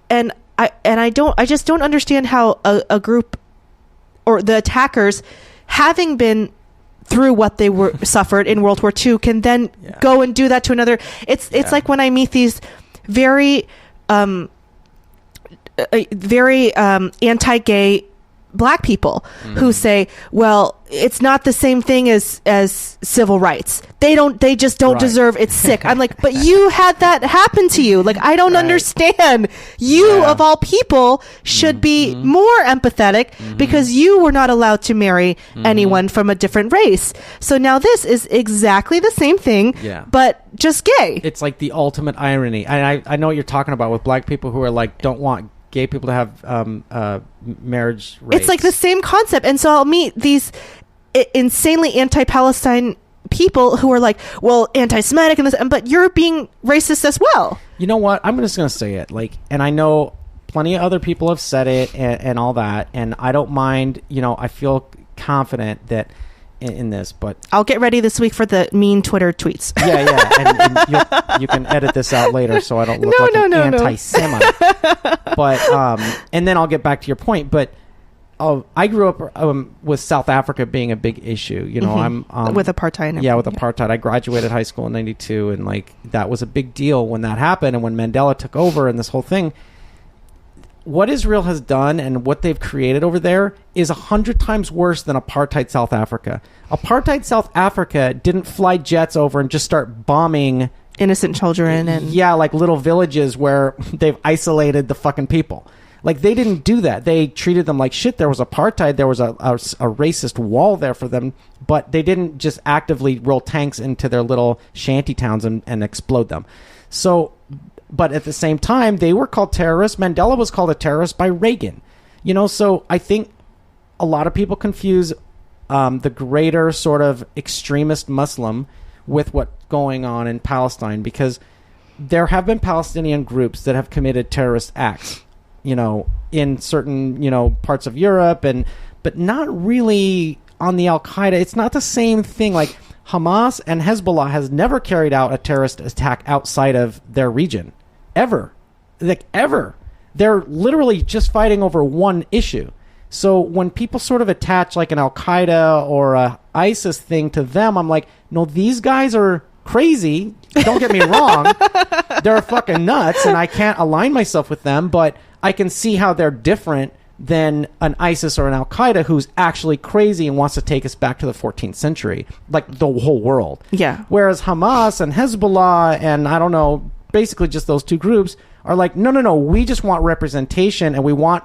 [SPEAKER 1] And I just don't understand how a group or the attackers, having been through what they were suffered in World War II, can then go and do that to another. It's like when I meet these very anti-gay Black people who say, well, it's not the same thing as civil rights. They just don't deserve. It's sick. I'm like, but you had that happen to you. Like, I don't understand. You of all people should be more empathetic because you were not allowed to marry anyone from a different race. So now this is exactly the same thing, but just gay.
[SPEAKER 2] It's like the ultimate irony. I know what you're talking about with Black people who are like, don't want gay people to have marriage rates.
[SPEAKER 1] It's like the same concept. And so I'll meet these insanely anti-Palestine people who are like, well, anti-Semitic and this, but you're being racist as well.
[SPEAKER 2] You know what? I'm just going to say it. Like, and I know plenty of other people have said it and all that, and I don't mind. You know, I feel confident that in this, but
[SPEAKER 1] I'll get ready this week for the mean Twitter tweets.
[SPEAKER 2] And you can edit this out later so I don't look like an anti-Semite. But and then I'll get back to your point. But I grew up with South Africa being a big issue. You know, I'm
[SPEAKER 1] with apartheid.
[SPEAKER 2] With apartheid. I graduated high school in '92, and like that was a big deal when that happened, and when Mandela took over, and this whole thing. What Israel has done and what they've created over there is 100 times worse than apartheid South Africa. Apartheid South Africa didn't fly jets over and just start bombing
[SPEAKER 1] innocent children and
[SPEAKER 2] like little villages where they've isolated the fucking people. Like, they didn't do that. They treated them like shit. There was apartheid. There was a racist wall there for them, but they didn't just actively roll tanks into their little shanty towns and explode them. So, but at the same time, they were called terrorists. Mandela was called a terrorist by Reagan. You know, so I think a lot of people confuse the greater sort of extremist Muslim with what's going on in Palestine, because there have been Palestinian groups that have committed terrorist acts, you know, in certain, you know, parts of Europe, but not really on the Al-Qaeda. It's not the same thing. Like, Hamas and Hezbollah has never carried out a terrorist attack outside of their region. Ever. Like, ever. They're literally just fighting over one issue. So when people sort of attach like an Al-Qaeda or a ISIS thing to them, I'm like, no, these guys are crazy. Don't get me wrong. They're fucking nuts, and I can't align myself with them, but I can see how they're different than an ISIS or an Al-Qaeda who's actually crazy and wants to take us back to the 14th century, like the whole world.
[SPEAKER 1] Yeah.
[SPEAKER 2] Whereas Hamas and Hezbollah and, I don't know, basically just those two groups are like, no, we just want representation, and we want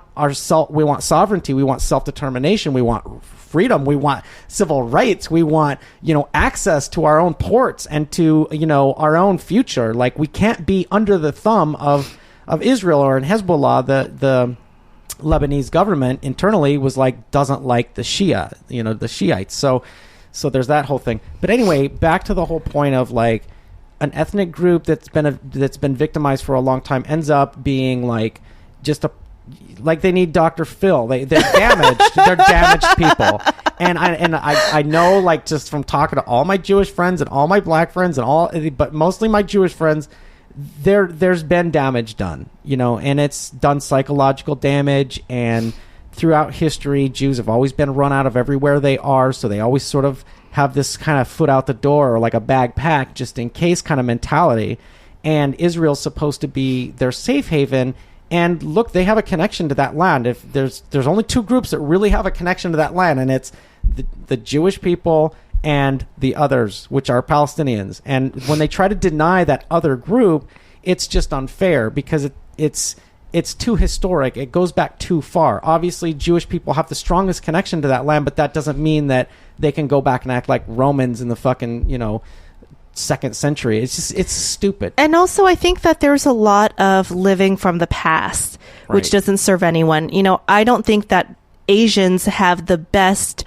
[SPEAKER 2] sovereignty, we want self-determination, we want freedom, we want civil rights, we want, you know, access to our own ports and to, you know, our own future. Like, we can't be under the thumb of Israel or in Hezbollah. The Lebanese government internally was like, doesn't like the Shia, you know, the Shiites. So there's that whole thing. But anyway, back to the whole point of like an ethnic group that's been victimized for a long time ends up being like just like they need Dr. Phil. They're damaged. They're damaged people. And I know, like, just from talking to all my Jewish friends and all my Black friends and but mostly my Jewish friends, there's been damage done, you know, and it's done psychological damage. And throughout history, Jews have always been run out of everywhere they are, so they always sort of have this kind of foot out the door, or like a bag packed just in case kind of mentality. And Israel's supposed to be their safe haven. And look, they have a connection to that land. If there's only two groups that really have a connection to that land, and it's the Jewish people and the others, which are Palestinians. And when they try to deny that other group, it's just unfair, because it's too historic. It goes back too far. Obviously, Jewish people have the strongest connection to that land, but that doesn't mean that they can go back and act like Romans in the fucking, you know, 2nd century. It's stupid.
[SPEAKER 1] And also, I think that there's a lot of living from the past, which doesn't serve anyone. You know, I don't think that Asians have the best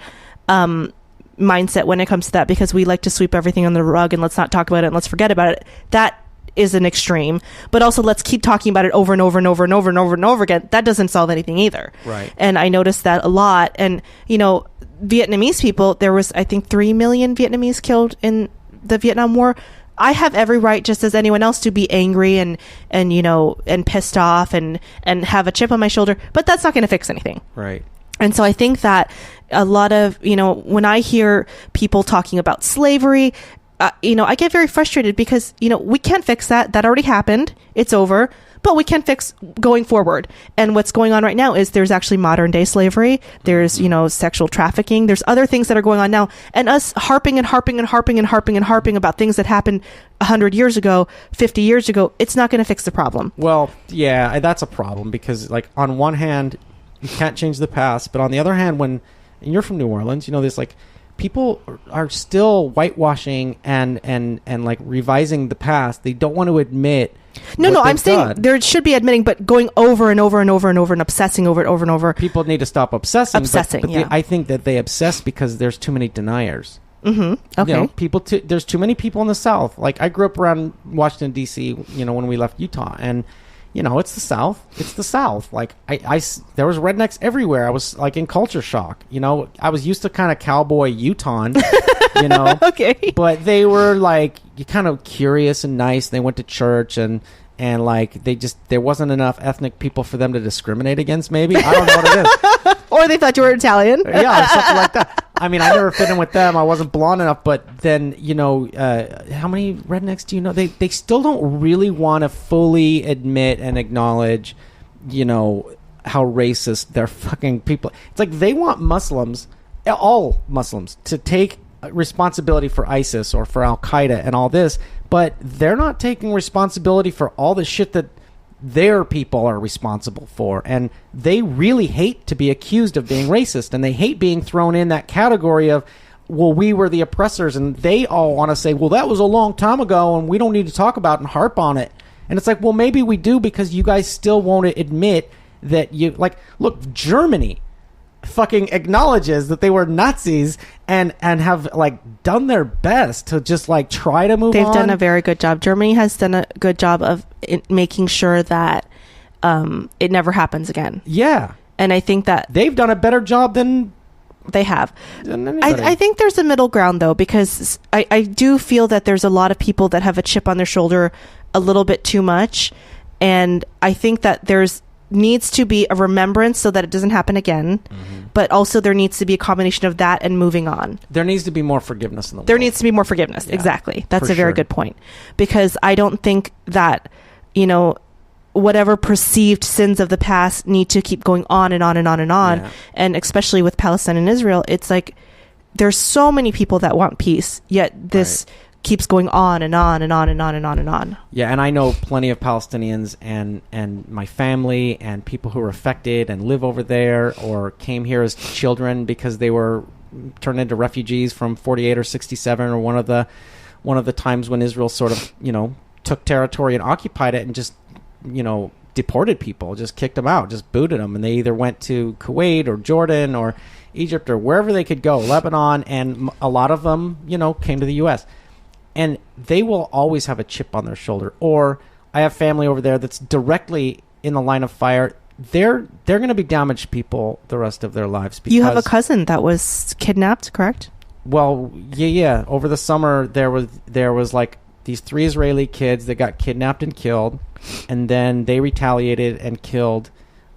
[SPEAKER 1] mindset when it comes to that, because we like to sweep everything on the rug and let's not talk about it and let's forget about it. That is an extreme. But also, let's keep talking about it over and over and over and over and over and over again. That doesn't solve anything either.
[SPEAKER 2] Right.
[SPEAKER 1] And I noticed that a lot. And, you know, Vietnamese people, there was, I think, 3 million Vietnamese killed in the Vietnam War. I have every right, just as anyone else, to be angry and pissed off and have a chip on my shoulder, but that's not going to fix anything.
[SPEAKER 2] Right.
[SPEAKER 1] And so I think that a lot of, when I hear people talking about slavery, I get very frustrated because, we can't fix that. That already happened. It's over. But we can fix going forward. And what's going on right now is there's actually modern day slavery. There's, sexual trafficking. There's other things that are going on now. And us harping about things that happened 100 years ago, 50 years ago, it's not going to fix the problem.
[SPEAKER 2] Well, yeah, that's a problem because, like, on one hand, you can't change the past. But on the other hand, and you're from New Orleans, there's like, people are still whitewashing and like revising the past. They don't want to admit. No,
[SPEAKER 1] I'm saying there should be admitting, but going over and over and over and over and obsessing over it over and over.
[SPEAKER 2] People need to stop obsessing. But
[SPEAKER 1] yeah.
[SPEAKER 2] I think that they obsess because there's too many deniers.
[SPEAKER 1] Mm-hmm. Okay.
[SPEAKER 2] There's too many people in the South. Like, I grew up around Washington, D.C., when we left Utah. And, it's the South. It's the South. Like, there was rednecks everywhere. I was, like, in culture shock. I was used to kind of cowboy Utah,
[SPEAKER 1] Okay.
[SPEAKER 2] But they were, like, kind of curious and nice. They went to church and like, there wasn't enough ethnic people for them to discriminate against, maybe. I don't know what it is.
[SPEAKER 1] Or they thought you were Italian.
[SPEAKER 2] Yeah, something like that. I mean, I never fit in with them. I wasn't blonde enough. But then, how many rednecks do you know? They still don't really want to fully admit and acknowledge, how racist their fucking people. It's like they want Muslims, all Muslims, to take responsibility for ISIS or for Al Qaeda and all this, but they're not taking responsibility for all the shit that their people are responsible for. And they really hate to be accused of being racist, and they hate being thrown in that category of, well, we were the oppressors, and they all want to say, well, that was a long time ago and we don't need to talk about it and harp on it. And it's like, well, maybe we do, because you guys still won't admit that you, like, look, Germany fucking acknowledges that they were Nazis and have, like, done their best to just, like, try to move on.
[SPEAKER 1] They've done a very good job. Germany has done a good job of making sure that it never happens again.
[SPEAKER 2] Yeah.
[SPEAKER 1] And I think that
[SPEAKER 2] they've done a better job than
[SPEAKER 1] they have.
[SPEAKER 2] I
[SPEAKER 1] think there's a middle ground, though, because I do feel that there's a lot of people that have a chip on their shoulder a little bit too much. And I think that needs to be a remembrance so that it doesn't happen again. Mm-hmm. But also there needs to be a combination of that and moving on.
[SPEAKER 2] There needs to be more forgiveness in the world.
[SPEAKER 1] There needs to be more forgiveness. Yeah, exactly. That's a very good point. Because I don't think that, whatever perceived sins of the past need to keep going on and on and on and on. Yeah. And especially with Palestine and Israel, it's like there's so many people that want peace, yet this keeps going on and on and on and on and on and on.
[SPEAKER 2] Yeah, and I know plenty of Palestinians and my family and people who are affected and live over there or came here as children because they were turned into refugees from 48 or 67 or one of the times when Israel sort of, took territory and occupied it and just, deported people, just kicked them out, just booted them, and they either went to Kuwait or Jordan or Egypt or wherever they could go, Lebanon, and a lot of them, came to the U.S. And they will always have a chip on their shoulder. Or I have family over there that's directly in the line of fire. They're going to be damaged people the rest of their lives. Because,
[SPEAKER 1] you have a cousin that was kidnapped, correct?
[SPEAKER 2] Well, yeah. Over the summer, there was like these 3 Israeli kids that got kidnapped and killed, and then they retaliated and killed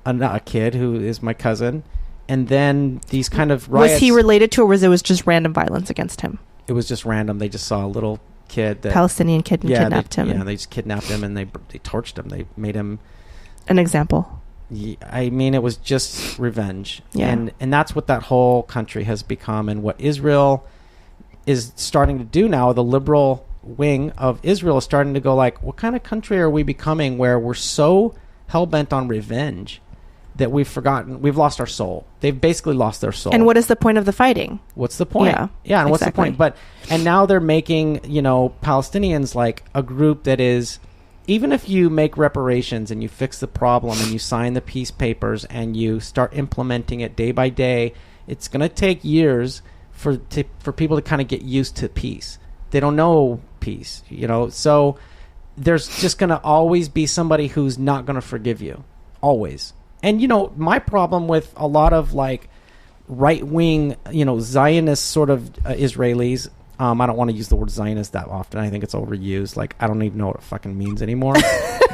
[SPEAKER 2] a kid who is my cousin. And then these kind of riots.
[SPEAKER 1] Was he related to, or was it just random violence against him?
[SPEAKER 2] It was just random. They just saw a little kid,
[SPEAKER 1] Palestinian kid, and kidnapped him.
[SPEAKER 2] Yeah, they just kidnapped him and they torched him. They made him
[SPEAKER 1] an example.
[SPEAKER 2] I mean, it was just revenge.
[SPEAKER 1] Yeah.
[SPEAKER 2] And that's what that whole country has become, and what Israel is starting to do now. The liberal wing of Israel is starting to go like, what kind of country are we becoming where we're so hell-bent on revenge that we've lost our soul. They've basically lost their soul.
[SPEAKER 1] And what is the point of the fighting?
[SPEAKER 2] What's the point? Yeah, and what's the point? And now they're making, Palestinians like a group that is, even if you make reparations and you fix the problem and you sign the peace papers and you start implementing it day by day, it's going to take years for people to kind of get used to peace. They don't know peace, so there's just going to always be somebody who's not going to forgive you. Always. And, my problem with a lot of, like, right-wing, Zionist sort of Israelis. I don't want to use the word Zionist that often. I think it's overused. Like, I don't even know what it fucking means anymore.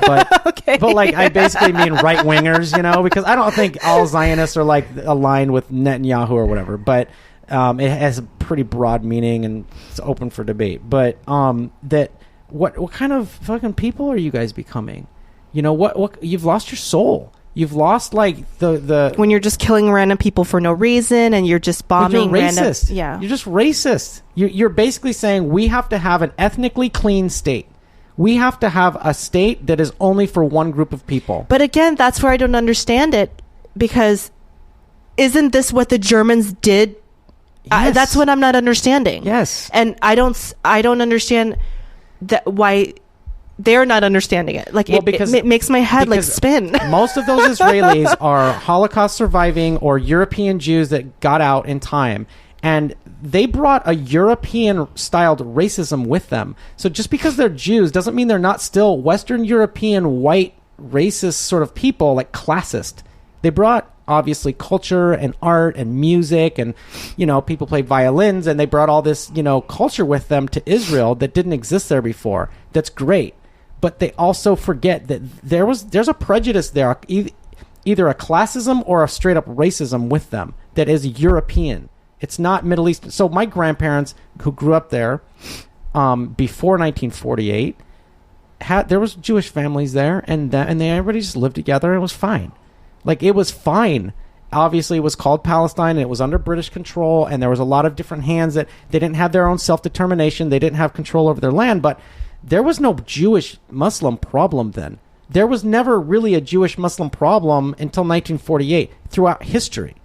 [SPEAKER 2] But
[SPEAKER 1] okay.
[SPEAKER 2] But like, I basically mean right-wingers, because I don't think all Zionists are like aligned with Netanyahu or whatever. But it has a pretty broad meaning and it's open for debate. But that what kind of fucking people are you guys becoming? What you've lost your soul. You've lost like the
[SPEAKER 1] when you're just killing random people for no reason and you're just bombing
[SPEAKER 2] racist.
[SPEAKER 1] Random. Yeah,
[SPEAKER 2] you're just racist. You're basically saying we have to have an ethnically clean state. We have to have a state that is only for one group of people.
[SPEAKER 1] But again, that's where I don't understand it, because isn't this what the Germans did?
[SPEAKER 2] Yes.
[SPEAKER 1] That's what I'm not understanding.
[SPEAKER 2] Yes,
[SPEAKER 1] and I don't understand that why. They're not understanding it. Like, it makes my head like spin.
[SPEAKER 2] Most of those Israelis are Holocaust surviving or European Jews that got out in time. And they brought a European-styled racism with them. So just because they're Jews doesn't mean they're not still Western European, white, racist sort of people, like classist. They brought, obviously, culture and art and music and, people played violins, and they brought all this, culture with them to Israel that didn't exist there before. That's great. But they also forget that there's a prejudice there, either a classism or a straight up racism with them that is European. It's not Middle Eastern. So my grandparents, who grew up there before 1948, there was Jewish families there, and everybody just lived together. And it was fine. Like, it was fine. Obviously, it was called Palestine, and it was under British control, and there was a lot of different hands that they didn't have their own self-determination. They didn't have control over their land, but there was no Jewish-Muslim problem then. There was never really a Jewish-Muslim problem until 1948 throughout history.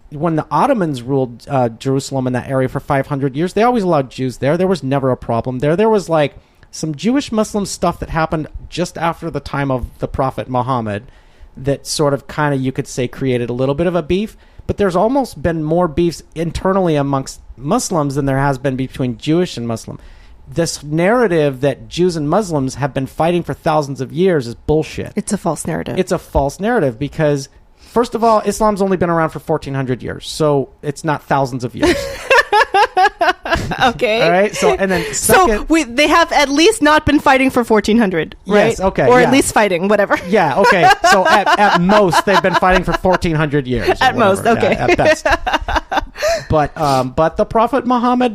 [SPEAKER 2] When the Ottomans ruled Jerusalem in that area for 500 years, they always allowed Jews there. There was never a problem there. There was like some Jewish-Muslim stuff that happened just after the time of the Prophet Muhammad that sort of kind of, you could say, created a little bit of a beef. But there's almost been more beefs internally amongst Muslims than there has been between Jewish and Muslim. This narrative that Jews and Muslims have been fighting for thousands of years is bullshit.
[SPEAKER 1] It's a false narrative.
[SPEAKER 2] It's a false narrative because, first of all, Islam's only been around for 1,400 years, so it's not thousands of years.
[SPEAKER 1] Okay.
[SPEAKER 2] All right. So, and then second,
[SPEAKER 1] so they have at least not been fighting for 1,400, right?
[SPEAKER 2] Yes. Okay.
[SPEAKER 1] Or at least fighting, whatever.
[SPEAKER 2] Yeah. Okay. So at most they've been fighting for 1,400 years.
[SPEAKER 1] At most. Okay.
[SPEAKER 2] Yeah, at best. But the Prophet Muhammad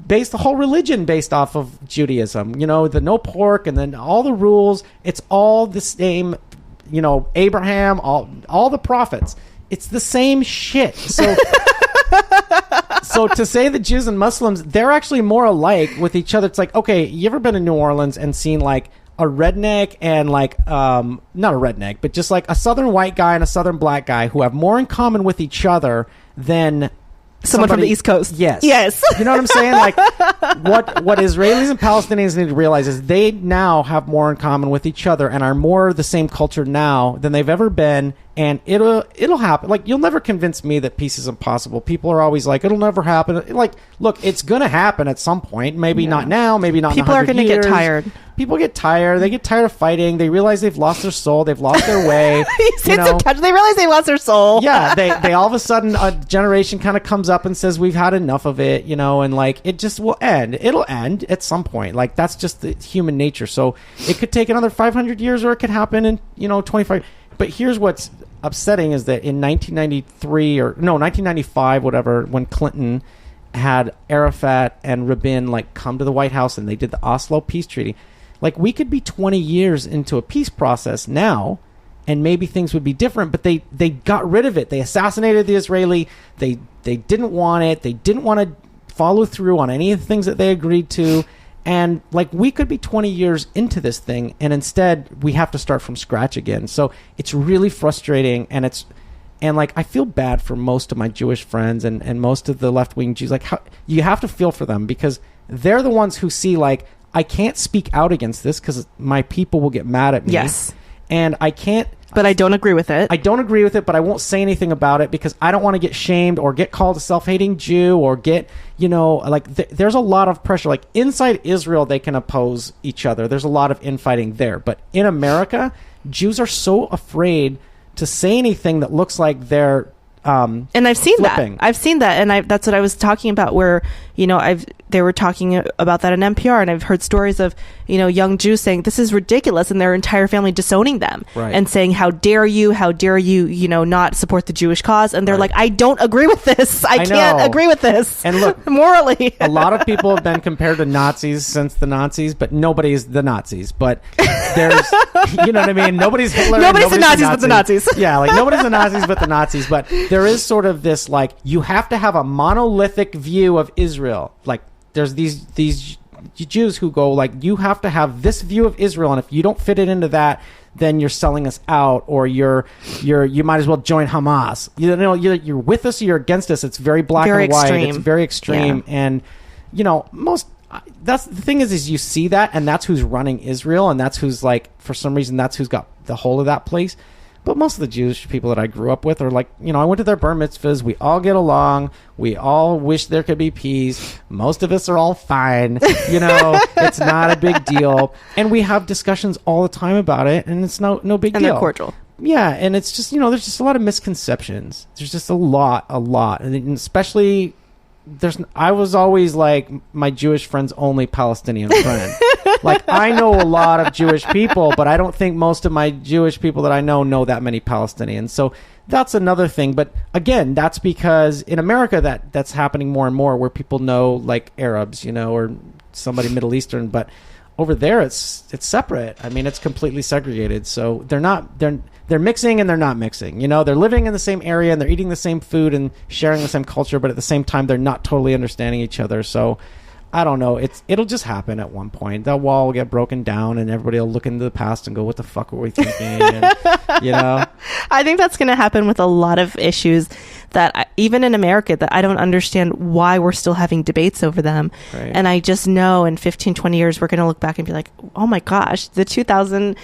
[SPEAKER 2] based the whole religion based off of Judaism. The no pork and then all the rules. It's all the same. Abraham, all the prophets. It's the same shit. So. So to say that Jews and Muslims, they're actually more alike with each other. It's like, okay, you ever been to New Orleans and seen like a redneck and like, not a redneck, but just like a Southern white guy and a Southern black guy who have more in common with each other than
[SPEAKER 1] someone from the East Coast.
[SPEAKER 2] Yes.
[SPEAKER 1] Yes.
[SPEAKER 2] You know what I'm saying? Like what Israelis and Palestinians need to realize is they now have more in common with each other and are more the same culture now than they've ever been. And it'll happen. Like, you'll never convince me that peace is impossible. People are always like, it'll never happen. Like, look, it's going to happen at some point. Maybe not now. Maybe not.
[SPEAKER 1] People are going to get tired.
[SPEAKER 2] People get tired. They get tired of fighting. They realize they've lost their soul. They've lost their way.
[SPEAKER 1] They realize they lost their soul.
[SPEAKER 2] Yeah. They all of a sudden, a generation kind of comes up and says, we've had enough of it, and like, it just will end. It'll end at some point. Like, that's just the human nature. So it could take another 500 years or it could happen in, 25. But here's what's upsetting is that in 1995, whatever, when Clinton had Arafat and Rabin like come to the White House and they did the Oslo peace treaty, like, we could be 20 years into a peace process now and maybe things would be different, but they got rid of it. They assassinated the Israeli. They didn't want it. They didn't want to follow through on any of the things that they agreed to. And like, we could be 20 years into this thing, and instead we have to start from scratch again. So it's really frustrating, and like, I feel bad for most of my Jewish friends and most of the left-wing Jews. Like, you have to feel for them because they're the ones who see, like, I can't speak out against this because my people will get mad at me.
[SPEAKER 1] Yes.
[SPEAKER 2] And I can't.
[SPEAKER 1] But I don't agree with it.
[SPEAKER 2] I don't agree with it, but I won't say anything about it because I don't want to get shamed or get called a self-hating Jew or get, there's a lot of pressure. Like, inside Israel, they can oppose each other. There's a lot of infighting there. But in America, Jews are so afraid to say anything that looks like they're
[SPEAKER 1] and I've seen
[SPEAKER 2] flipping.
[SPEAKER 1] that, and that's what I was talking about, where they were talking about that on NPR, and I've heard stories of young Jews saying this is ridiculous, and their entire family disowning them and saying how dare you not support the Jewish cause, and they're like, I don't agree with this. I can't agree with this.
[SPEAKER 2] And look,
[SPEAKER 1] morally,
[SPEAKER 2] a lot of people have been compared to Nazis since the Nazis, but nobody's the Nazis. But there's, you know what I mean? Nobody's Hitler.
[SPEAKER 1] Nobody's the Nazis but the Nazis.
[SPEAKER 2] Yeah, like nobody's the Nazis but the Nazis. But there is sort of this, like, you have to have a monolithic view of Israel. Like, there's these Jews who go, like, you have to have this view of Israel, and if you don't fit it into that, then you're selling us out, or you might as well join Hamas. You're with us or you're against us. It's very black and white. It's very extreme. Yeah. And that's the thing is you see that, and that's who's running Israel, and that's who's, like, for some reason, that's who's got the whole of that place. But most of the Jewish people that I grew up with are like, I went to their bar mitzvahs. We all get along. We all wish there could be peace. Most of us are all fine. It's not a big deal. And we have discussions all the time about it, and it's no big deal.
[SPEAKER 1] And they're cordial.
[SPEAKER 2] Yeah, and it's just, there's just a lot of misconceptions. There's just a lot. And especially, I was always like my Jewish friend's only Palestinian friend. Like, I know a lot of Jewish people, but I don't think most of my Jewish people that I know that many Palestinians. So that's another thing. But again, that's because in America that's happening more and more, where people know, like, Arabs, or somebody Middle Eastern. But over there, it's separate. I mean, it's completely segregated. So they're mixing and they're not mixing. They're living in the same area and they're eating the same food and sharing the same culture, but at the same time, they're not totally understanding each other. So I don't know. It'll just happen at one point. That wall will get broken down, and everybody will look into the past and go, "What the fuck were we thinking?" And,
[SPEAKER 1] I think that's going to happen with a lot of issues that even in America, that I don't understand why we're still having debates over them.
[SPEAKER 2] Right.
[SPEAKER 1] And I just know in 15, 20 years, we're going to look back and be like, "Oh my gosh, the 2010s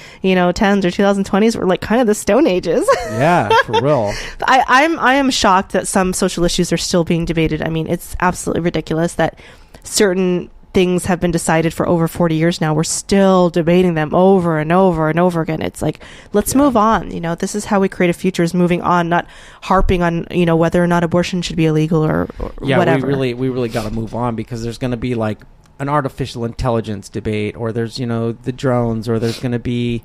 [SPEAKER 1] or 2020s were like kind of the Stone Ages."
[SPEAKER 2] Yeah, for real.
[SPEAKER 1] I am shocked that some social issues are still being debated. I mean, it's absolutely ridiculous that certain things have been decided for over 40 years now. We're still debating them over and over and over again. It's like, let's move on. This is how we create a future, is moving on, not harping on, whether or not abortion should be illegal or whatever.
[SPEAKER 2] we really got to move on, because there's going to be like an artificial intelligence debate, or there's, the drones, or there's going to be,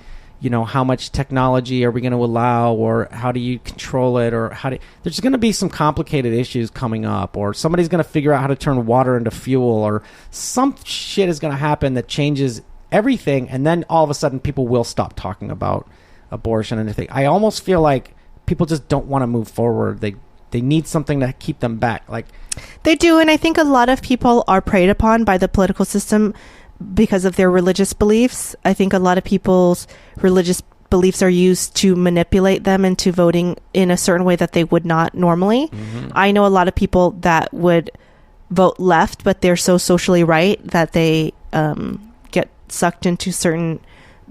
[SPEAKER 2] how much technology are we going to allow, or how do you control it, or there's going to be some complicated issues coming up, or somebody's going to figure out how to turn water into fuel, or some shit is going to happen that changes everything, and then all of a sudden people will stop talking about abortion and everything. I almost feel like people just don't want to move forward. They need something to keep them back. Like,
[SPEAKER 1] they do, and I think a lot of people are preyed upon by the political system because of their religious beliefs. I think a lot of people's religious beliefs are used to manipulate them into voting in a certain way that they would not normally. Mm-hmm. I know a lot of people that would vote left, but they're so socially right that they get sucked into certain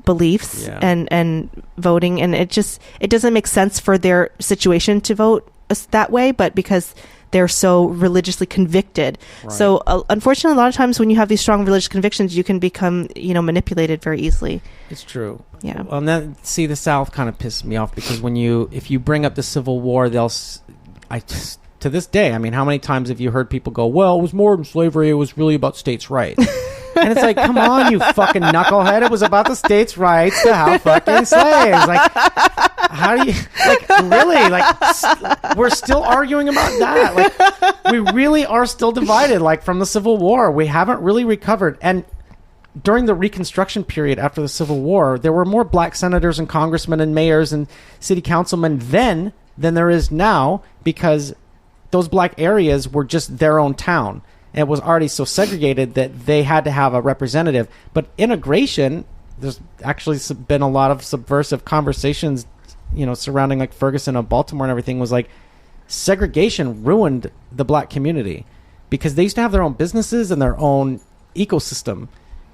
[SPEAKER 1] beliefs and voting, and it doesn't make sense for their situation to vote that way, but because they're so religiously convicted. Right. So unfortunately, a lot of times when you have these strong religious convictions, you can become, manipulated very easily.
[SPEAKER 2] It's true.
[SPEAKER 1] Yeah.
[SPEAKER 2] Well, and then, see, the South kind of pissed me off, because if you bring up the Civil War, to this day, I mean, how many times have you heard people go, "Well, it was more than slavery, it was really about states' rights." And it's like, come on, you fucking knucklehead. It was about the states' rights to have fucking slaves. Like, how do you, like, really? Like, we're still arguing about that. Like, we really are still divided, like, from the Civil War. We haven't really recovered. And during the Reconstruction period after the Civil War, there were more black senators and congressmen and mayors and city councilmen then than there is now, because those black areas were just their own town. And it was already so segregated that they had to have a representative. But integration, there's actually been a lot of subversive conversations, surrounding like Ferguson and Baltimore and everything, was like, segregation ruined the black community, because they used to have their own businesses and their own ecosystem.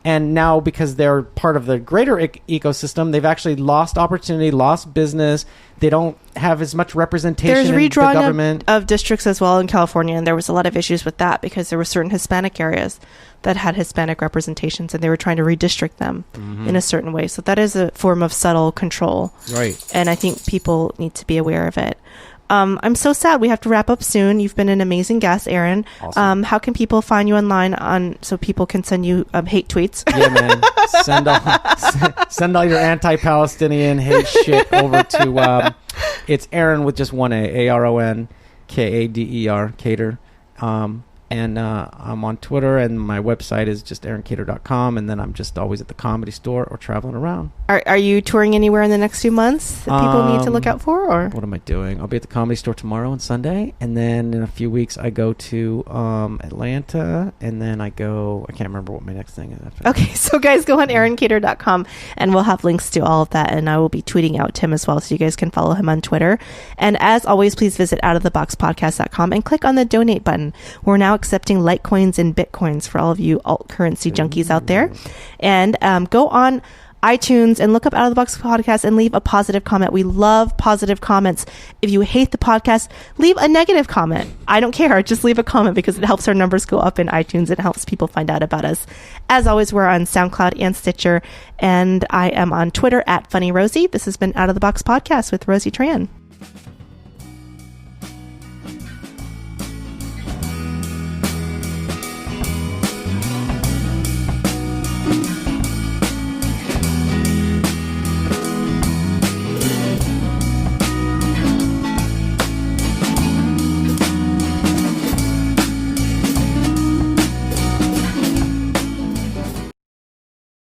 [SPEAKER 2] And now, because they're part of the greater ecosystem, they've actually lost opportunity, lost business. They don't have as much representation in the government.
[SPEAKER 1] There's redrawing of districts as well in California, and there was a lot of issues with that, because there were certain Hispanic areas that had Hispanic representations, and they were trying to redistrict them in a certain way. So that is a form of subtle control.
[SPEAKER 2] Right.
[SPEAKER 1] And I think people need to be aware of it. I'm so sad we have to wrap up soon. You've been an amazing guest, Aron.
[SPEAKER 2] Awesome.
[SPEAKER 1] How can people find you online so people can send you hate tweets?
[SPEAKER 2] Yeah, man. Send all your anti-Palestinian hate shit over to it's Aron with just one Aron Kader, Kader. And I'm on Twitter, and my website is just aronkader.com, and then I'm just always at the Comedy Store or traveling around.
[SPEAKER 1] Are you touring anywhere in the next few months that people need to look out for? Or
[SPEAKER 2] what am I doing? I'll be at the Comedy Store tomorrow and Sunday, and then in a few weeks I go to Atlanta, and then I can't remember what my next thing is after that.
[SPEAKER 1] Okay, so guys, go on aronkader.com, and we'll have links to all of that, and I will be tweeting out Tim as well, so you guys can follow him on Twitter. And as always, please visit outoftheboxpodcast.com and click on the donate button. We're now accepting Litecoins and Bitcoins for all of you alt currency junkies out there. And go on iTunes and look up Out of the Box Podcast and leave a positive comment. We love positive comments. If you hate the podcast, leave a negative comment. I don't care. Just leave a comment because it helps our numbers go up in iTunes. It helps people find out about us. As always, we're on SoundCloud and Stitcher. And I am on Twitter at Funny Rosie. This has been Out of the Box Podcast with Rosie Tran.